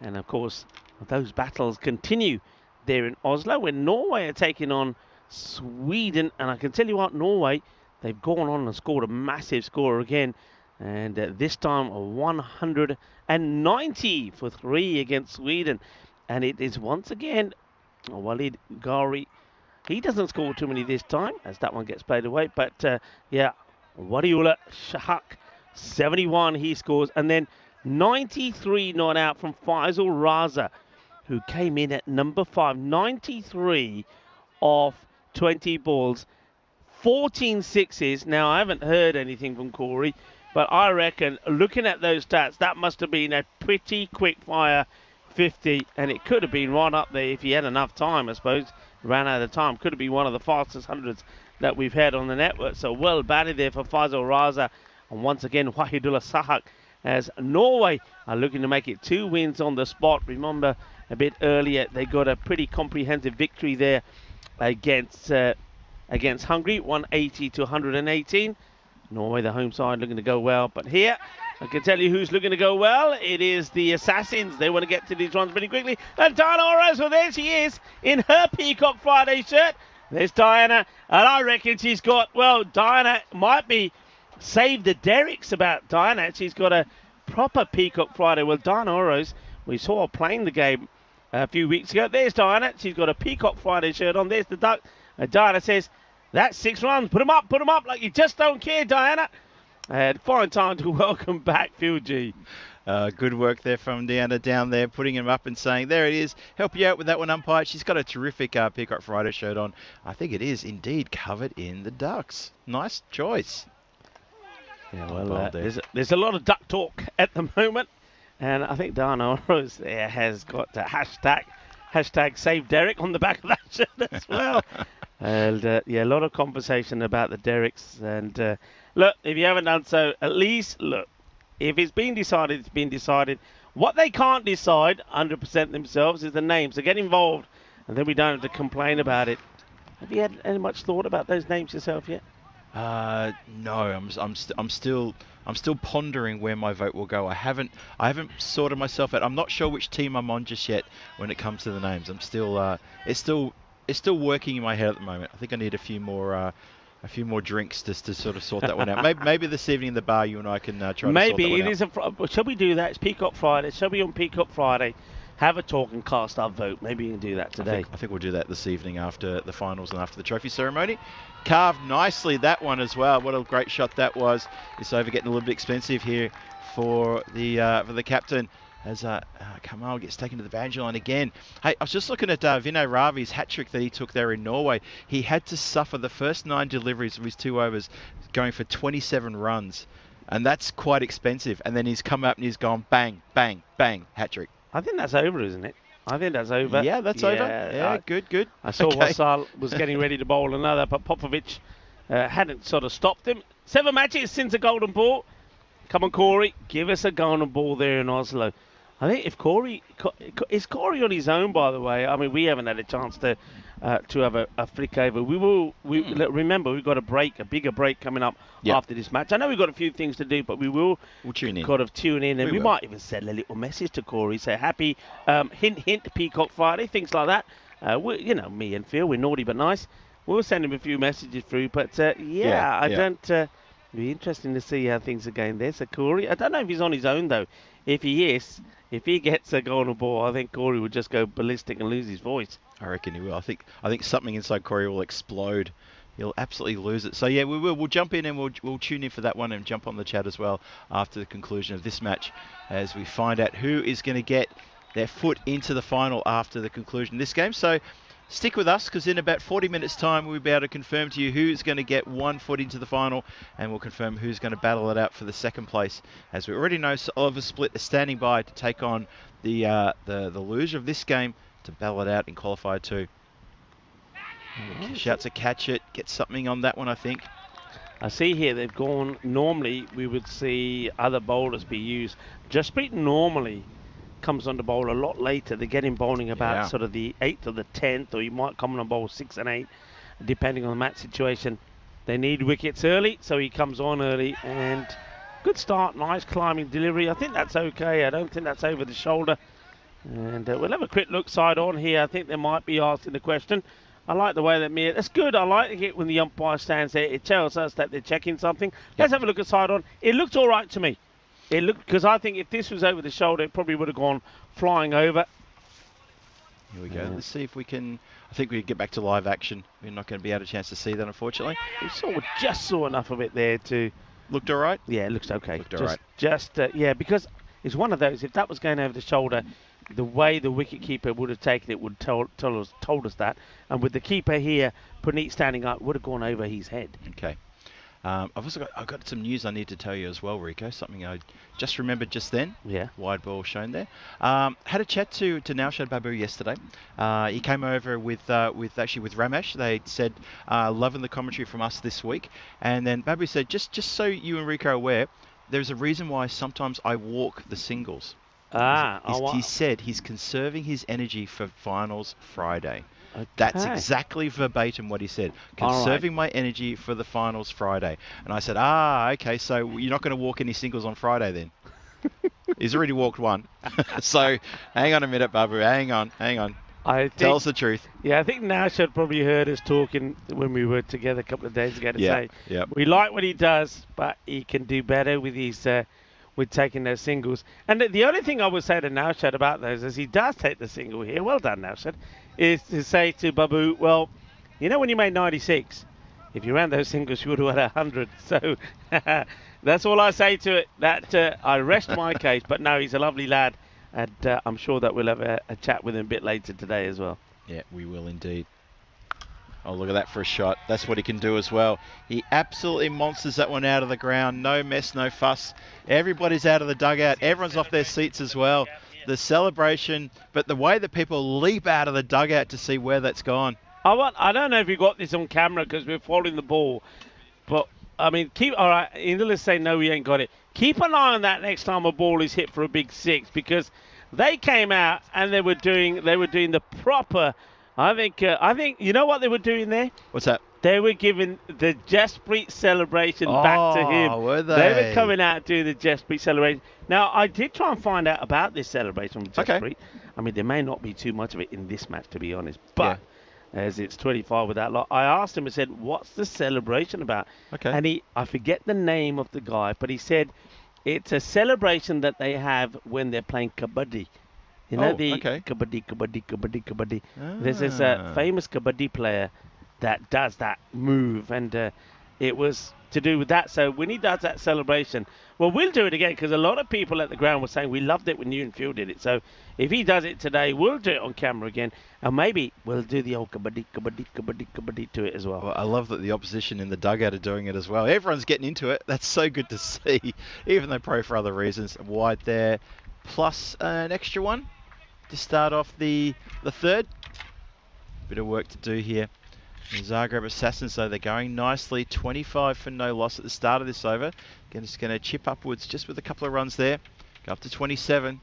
And of course, those battles continue there in Oslo, when Norway are taking on Sweden. And I can tell you what, Norway, they've gone on and scored a massive score again. And this time 190 for 3 against Sweden. And it is once again Walid Ghari. He doesn't score too many this time, as that one gets played away. But yeah, Wadiullah Shahak, 71 he scores. And then 93 not out from Faisal Raza, who came in at number 5. 93 off 20 balls, 14 sixes. Now, I haven't heard anything from Corey, but I reckon, looking at those stats, that must have been a pretty quick fire 50, and it could have been right up there if he had enough time, I suppose. Ran out of time. Could have been one of the fastest hundreds that we've had on the network. So well batted there for Faisal Raza. And once again, Wahidullah Sahak, as Norway are looking to make it 2 wins on the spot. Remember, a bit earlier, they got a pretty comprehensive victory there against Hungary, 180 to 118. Norway, the home side, looking to go well. But here, I can tell you who's looking to go well. It is the Assassins. They want to get to these runs pretty quickly. And Diana Ores, well, there she is in her Peacock Friday shirt. There's Diana. And I reckon she's got, well, Diana might be save the derricks about Diana. She's got a proper Peacock Friday. Well, Diana Ores, we saw her playing the game a few weeks ago. There's Diana. She's got a Peacock Friday shirt on. There's the duck. And Diana says, that's 6 runs. Put them up like you just don't care, Diana. And fine time to welcome back Phil G. Good work there from Deanna down there, putting him up and saying, there it is, help you out with that one, umpire. She's got a terrific Peacock Friday shirt on. I think it is indeed covered in the ducks. Nice choice. Yeah, well, there's a lot of duck talk at the moment. And I think Diana Rose there has got hashtag Save Derek on the back of that shirt as well. And yeah, a lot of conversation about the derricks. And look, if you haven't done so, at least look, If it's been decided, it's been decided. What they can't decide 100% themselves is the names. So get involved, and then we don't have to complain about it. Have you had any much thought about those names yourself yet? No, I'm still pondering where my vote will go. I haven't sorted myself out. I'm not sure which team I'm on just yet when it comes to the names. I'm still it's still working in my head at the moment. I think I need a few more drinks just to sort of sort that one out. Maybe this evening in the bar you and I can try to sort that one out. Maybe it is shall we do that? It's Peacock Friday. Shall we on Peacock Friday have a talk and cast our vote? Maybe you can do that today. I think we'll do that this evening after the finals and after the trophy ceremony. Carved nicely, that one as well. What a great shot that was. It's over getting a little bit expensive here for the captain as Kamal gets taken to the boundary line again. Hey, I was just looking at Vinay Ravi's hat-trick that he took there in Norway. He had to suffer the first 9 deliveries of his 2 overs, going for 27 runs. And that's quite expensive. And then he's come up and he's gone bang, bang, bang, hat-trick. I think that's over, isn't it? I think that's over. Yeah, that's over. Yeah, good. I saw Wasal was getting ready to bowl another, but Popovic hadn't sort of stopped him. 7 matches since a golden ball. Come on, Corey, give us a golden ball there in Oslo. I think if is Corey on his own, by the way? I mean, we haven't had a chance to have a flick over. Remember, we've got a bigger break coming up after this match. I know we've got a few things to do, but we'll tune in. Kind of tune in, and we might even send a little message to Corey, say happy hint Peacock Friday, things like that. Me and Phil, we're naughty but nice. We'll send him a few messages through, but I don't. It'll be interesting to see how things are going there. So Corey, I don't know if he's on his own though. If he is, if he gets a golden ball, I think Corey would just go ballistic and lose his voice. I reckon he will. I think something inside Corey will explode. He'll absolutely lose it. So yeah, we will. We'll jump in and we'll tune in for that one and jump on the chat as well after the conclusion of this match as we find out who is going to get their foot into the final after the conclusion of this game. So stick with us because in about 40 minutes time we'll be able to confirm to you who's going to get 1 foot into the final, and we'll confirm who's going to battle it out for the second place. As we already know, Oliver Split is standing by to take on the loser of this game to battle it out in Qualifier 2. Shouts to catch it, get something on that one, I think. I see here they've gone, normally we would see other bowlers be used. Jasprit normally comes on the bowl a lot later. They get him bowling about sort of the 8th or the 10th, or he might come on bowl 6 and 8, depending on the match situation. They need wickets early, so he comes on early, and good start, nice climbing delivery. I think that's okay. I don't think that's over the shoulder. And we'll have a quick look side on here. I think they might be asking the question. I like the way that that's good. I like it when the umpire stands there. It tells us that they're checking something. Let's have a look at side on. It looked all right to me. It looked, because I think if this was over the shoulder, it probably would have gone flying over. Here we go. Let's see if we can. I think we can get back to live action. We're not going to be able to chance to see that, unfortunately. We just saw enough of it there to. Looked all right. Yeah, it looks okay. Looked all right. Because it's one of those. If that was going over the shoulder, the way the wicketkeeper would have taken it would told us that. And with the keeper here, Praneet standing up, would have gone over his head. Okay. I've got some news I need to tell you as well, Rico. Something I just remembered just then. Yeah. Wide ball shown there. Had a chat to Nowshad Babu yesterday. He came over with Ramesh. They said loving the commentary from us this week, and then Babu said just so you and Rico are aware, there's a reason why sometimes I walk the singles. He said he's conserving his energy for finals Friday. Okay. That's exactly verbatim what he said. Conserving my energy for the finals Friday. And I said, okay, so you're not going to walk any singles on Friday then? He's already walked one. So hang on a minute, Babu. Hang on. Tell us the truth. Yeah, I think Nowshad probably heard us talking when we were together a couple of days ago to say, we like what he does, but he can do better with his... with taking those singles. And the only thing I would say to Nowshad about those is he does take the single here. Well done, Nowshad. Is to say to Babu, well, you know when you made 96, if you ran those singles, you would have had 100. So that's all I say to it. That I rest my case. But no, he's a lovely lad. And I'm sure that we'll have a chat with him a bit later today as well. Yeah, we will indeed. Oh, look at that for a shot. That's what he can do as well. He absolutely monsters that one out of the ground. No mess, no fuss. Everybody's out of the dugout. Everyone's off their seats as well. The celebration, but the way that people leap out of the dugout to see where that's gone. I don't know if you got this on camera because we're following the ball, but I mean, all right, let's say no, we ain't got it. Keep an eye on that next time a ball is hit for a big 6, because they came out and they were doing the proper. I think you know what they were doing there? What's that? They were giving the Jasprit celebration back to him. Were they? They were coming out doing the Jasprit celebration. Now, I did try and find out about this celebration from Jasprit. Okay. I mean, there may not be too much of it in this match, to be honest, but as it's 25 with that lot, I asked him, I said, what's the celebration about? Okay. And I forget the name of the guy, but he said it's a celebration that they have when they're playing kabaddi. You know, kabaddi. There's this famous kabaddi player that does that move, and it was to do with that. So when he does that celebration, well, we'll do it again, because a lot of people at the ground were saying we loved it when you and Phil did it. So if he does it today, we'll do it on camera again, and maybe we'll do the old kabaddi to it as well. I love that the opposition in the dugout are doing it as well. Everyone's getting into it. That's so good to see, even though pro for other reasons. Wide there, plus an extra one to start off the third. Bit of work to do here. The Zagreb Assassins, though, they're going nicely. 25 for no loss at the start of this over. Again, just going to chip upwards just with a couple of runs there. Go up to 27.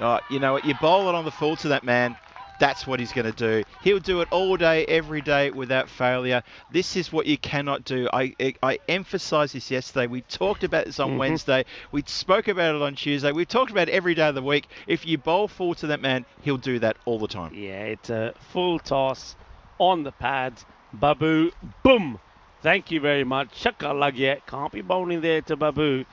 Oh, you know what? You bowl it on the full to that man. That's what he's going to do. He'll do it all day, every day, without failure. This is what you cannot do. I emphasised this yesterday. We talked about this on Wednesday. We spoke about it on Tuesday. We've talked about it every day of the week. If you bowl full to that man, he'll do that all the time. Yeah, it's a full toss on the pads. Babu, boom. Thank you very much. Shakka lagya. Can't be bowling there to Babu.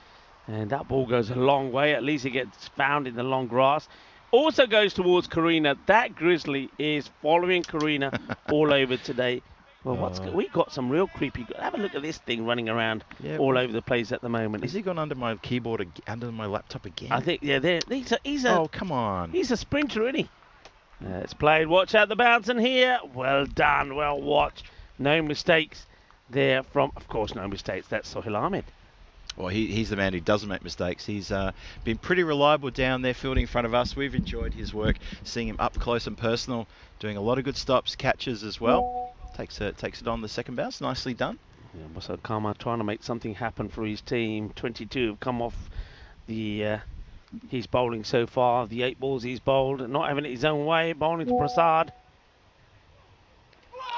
And that ball goes a long way. At least it gets found in the long grass. Also goes towards Karina. That Grizzly is following Karina all over today. Well, we got some real creepy. Have a look at this thing running around all over the place at the moment. Has he gone under my keyboard, under my laptop again? I think, he's a oh, come on. He's a sprinter, isn't he? It's played. Watch out the bouncing here. Well done. Well watched. No mistakes there from, of course, no mistakes. That's Sahil Ahmed. Well, he's the man who doesn't make mistakes. He's been pretty reliable down there, fielding in front of us. We've enjoyed his work, seeing him up close and personal, doing a lot of good stops, catches as well. Takes it on the second bounce. Nicely done. Yeah, so Kama trying to make something happen for his team. 22 have come off the he's bowling so far. The 8 balls he's bowled, not having it his own way. Bowling to Prasad.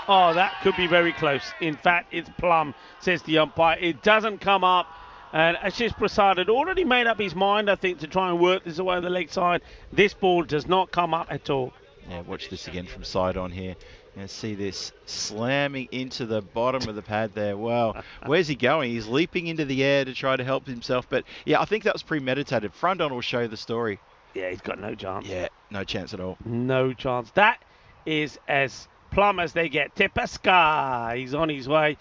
Oh, that could be very close. In fact, it's plumb, says the umpire. It doesn't come up. And Ashish Prasad had already made up his mind, I think, to try and work this away on the leg side. This ball does not come up at all. Yeah, watch this again from side on here. You see this slamming into the bottom of the pad there. Wow, where's he going? He's leaping into the air to try to help himself. But yeah, I think that was premeditated. Front on will show the story. Yeah, he's got no chance. Yeah, no chance at all. No chance. That is as plumb as they get. Tepaska, he's on his way.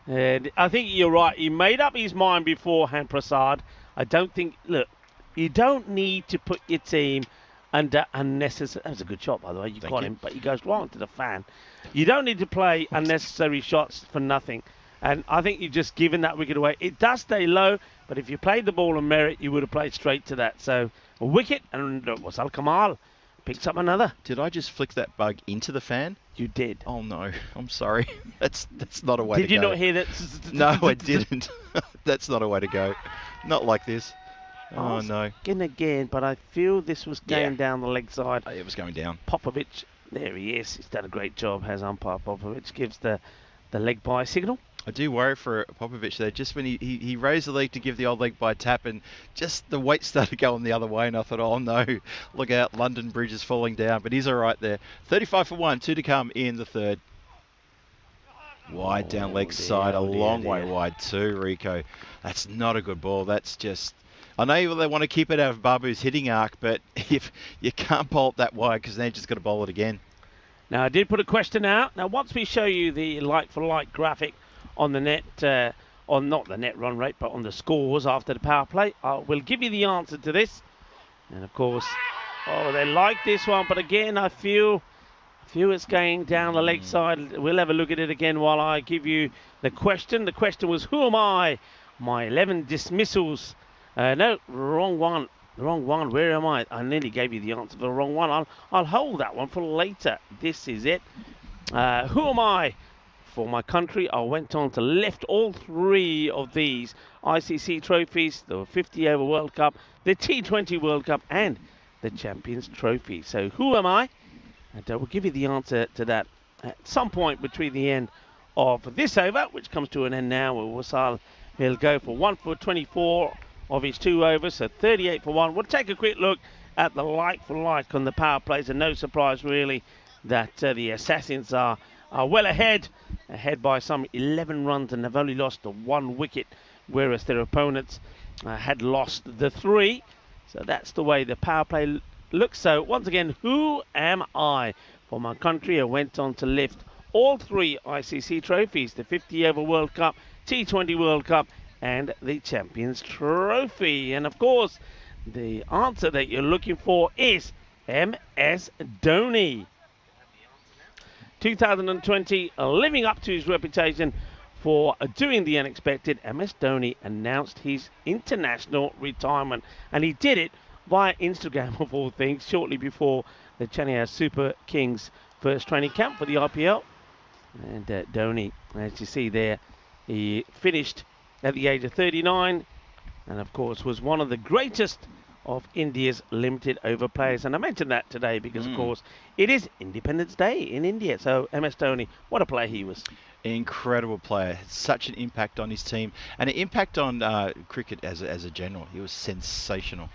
And I think you're right. He made up his mind beforehand, Prasad. I don't think, look, you don't need to put your team under unnecessary. That was a good shot, by the way. You got him, but he goes wrong to the fan. You don't need to play unnecessary shots for nothing. And I think you've just given that wicket away. It does stay low, but if you played the ball on merit, you would have played straight to that. So a wicket, and Wasal Kamal picks up another. Did I just flick that bug into the fan? You did. Oh no, I'm sorry. That's not a way to go. Did you not hear that? No, I didn't. That's not a way to go. Not like this. Oh no. Again, but I feel this was going down the leg side. It was going down. Popovic, there he is. He's done a great job, has umpire Popovic. Gives the leg by signal. I do worry for Popovic there. Just when he raised the leg to give the old leg by tap, and just the weight started going the other way, and I thought, oh no, look out, London Bridge is falling down. But he's all right there. 35 for 1, 2 to come in the third. Wide down leg side, a long way wide too, Rico. That's not a good ball. That's just... I know they want to keep it out of Babu's hitting arc, but if you can't bowl it that wide, because then you just got to bowl it again. Now, I did put a question out. Now, once we show you the like-for-like graphic on the net, on not the net run rate, but on the scores after the power play, we'll give you the answer to this. And, of course, they like this one. But, again, I feel it's going down the leg side. We'll have a look at it again while I give you the question. The question was, who am I? My 11 dismissals. No, wrong one. Wrong one. Where am I? I nearly gave you the answer for the wrong one. I'll hold that one for later. This is it. Who am I? For my country, I went on to lift all 3 of these ICC trophies, the 50 over World Cup, the T20 World Cup, and the Champions Trophy. So who am I? And I will give you the answer to that at some point between the end of this over, which comes to an end now. He'll go for 1 for 24 of his 2 overs, so 38 for 1. We'll take a quick look at the like for like on the power plays, and no surprise really that the Assassins are well ahead by some 11 runs, and have only lost 1 wicket, whereas their opponents had lost the 3. So that's the way the power play looks. So once again, who am I? For my country, I went on to lift all 3 ICC trophies, the 50 over World Cup, T20 World Cup, and the Champions Trophy. And of course, the answer that you're looking for is MS Dhoni. 2020, living up to his reputation for doing the unexpected, MS Dhoni announced his international retirement, and he did it via Instagram of all things, shortly before the Chennai Super Kings first training camp for the IPL. And Dhoni, as you see there, he finished at the age of 39, and of course was one of the greatest of India's limited over players. And I mentioned that today because of course it is Independence Day in India. So MS Dhoni, what a player he was. Incredible player, such an impact on his team and an impact on cricket as a general. He was sensational.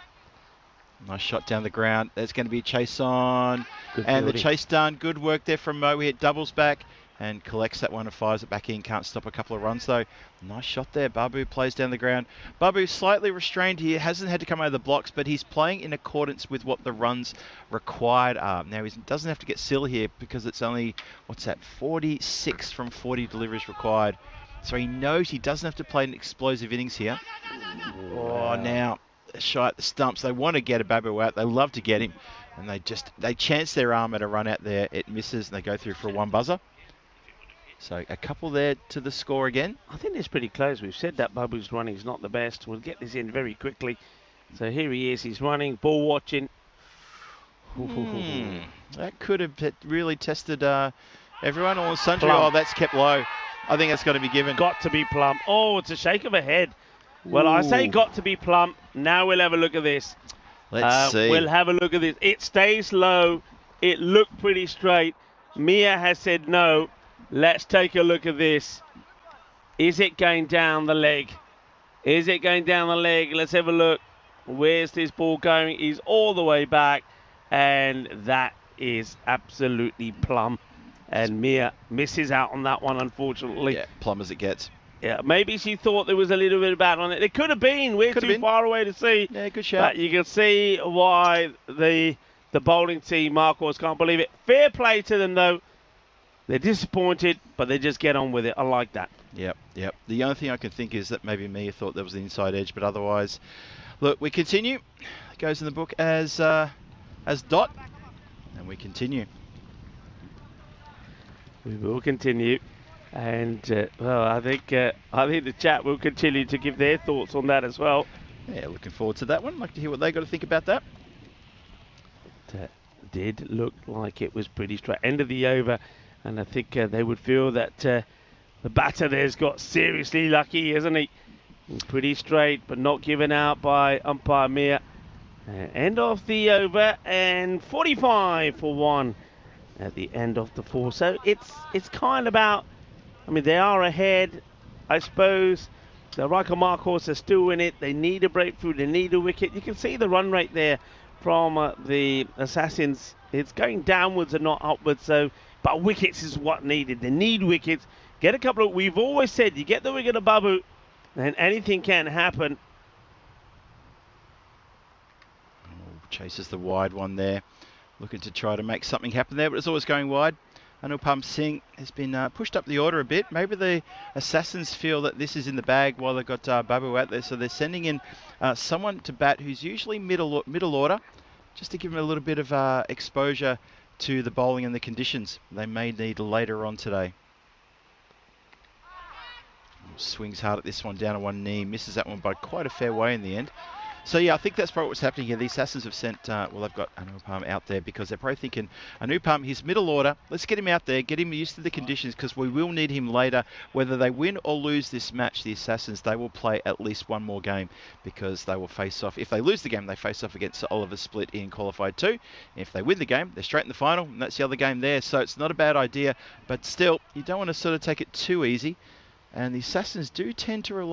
Nice shot down the ground. There's going to be a chase on, and the chase done. Good work there from Mo. We hit doubles back and collects that one and fires it back in. Can't stop a couple of runs though. Nice shot there. Babu plays down the ground. Babu slightly restrained here. Hasn't had to come out of the blocks, but he's playing in accordance with what the runs required are. Now he doesn't have to get silly here because it's only, 46 from 40 deliveries required. So he knows he doesn't have to play an explosive innings here. Oh, now a shot at the stumps. They want to get a Babu out. They love to get him. And they chance their arm at a run out there. It misses and they go through for a 1 buzzer. So a couple there to the score again. I think it's pretty close. We've said that Babu's running is not the best. We'll get this in very quickly. So here he is. He's running, ball watching. That could have really tested everyone. Or sundry. Oh, that's kept low. I think that's got to be given. Got to be plump. Oh, it's a shake of a head. Well, I say got to be plump. Now we'll have a look at this. Let's see. We'll have a look at this. It stays low. It looked pretty straight. Mia has said no. Let's take a look at this. Is it going down the leg? Is it going down the leg? Let's have a look. Where's this ball going? He's all the way back. And that is absolutely plumb. And Mia misses out on that one, unfortunately. Yeah, plumb as it gets. Yeah, maybe she thought there was a little bit of bat on it. It could have been. We're too far away to see. Yeah, good shot. But you can see why the bowling team, Markhors, can't believe it. Fair play to them, though. They're disappointed, but they just get on with it. I like that. Yep. The only thing I can think is that maybe Mia thought there was an inside edge, but otherwise, look, we continue. It goes in the book as dot, and we continue. We will continue, and well, I think the chat will continue to give their thoughts on that as well. Yeah, looking forward to that one. Like to hear what they got to think about that. It did look like it was pretty straight. End of the over. And I think they would feel that the batter there's got seriously lucky, isn't he? Pretty straight, but not given out by umpire Mia. End of the over, and 45 for 1 at the end of the 4. So it's kind of about, I mean, they are ahead, I suppose. The Rijeka Markhors are still in it. They need a breakthrough. They need a wicket. You can see the run rate there from the Assassins. It's going downwards and not upwards. So. But wickets is what needed. They need wickets. Get a couple of... We've always said, you get the wicket of Babu, then anything can happen. Chases the wide one there. Looking to try to make something happen there, but it's always going wide. Anupam Singh has been pushed up the order a bit. Maybe the Assassins feel that this is in the bag while they've got Babu out there. So they're sending in someone to bat who's usually middle order, just to give him a little bit of exposure to the bowling and the conditions they may need later on today. Swings hard at this one, down on one knee, misses that one by quite a fair way in the end. So yeah, I think that's probably what's happening here. The Assassins have sent, well, they've got Anupam out there because they're probably thinking, Anupam, he's middle order. Let's get him out there, get him used to the conditions because we will need him later. Whether they win or lose this match, the Assassins, they will play at least one more game because they will face off. If they lose the game, they face off against Oliver Split in Qualifier 2. If they win the game, they're straight in the final, and that's the other game there. So it's not a bad idea, but still, you don't want to sort of take it too easy. And the Assassins do tend to rely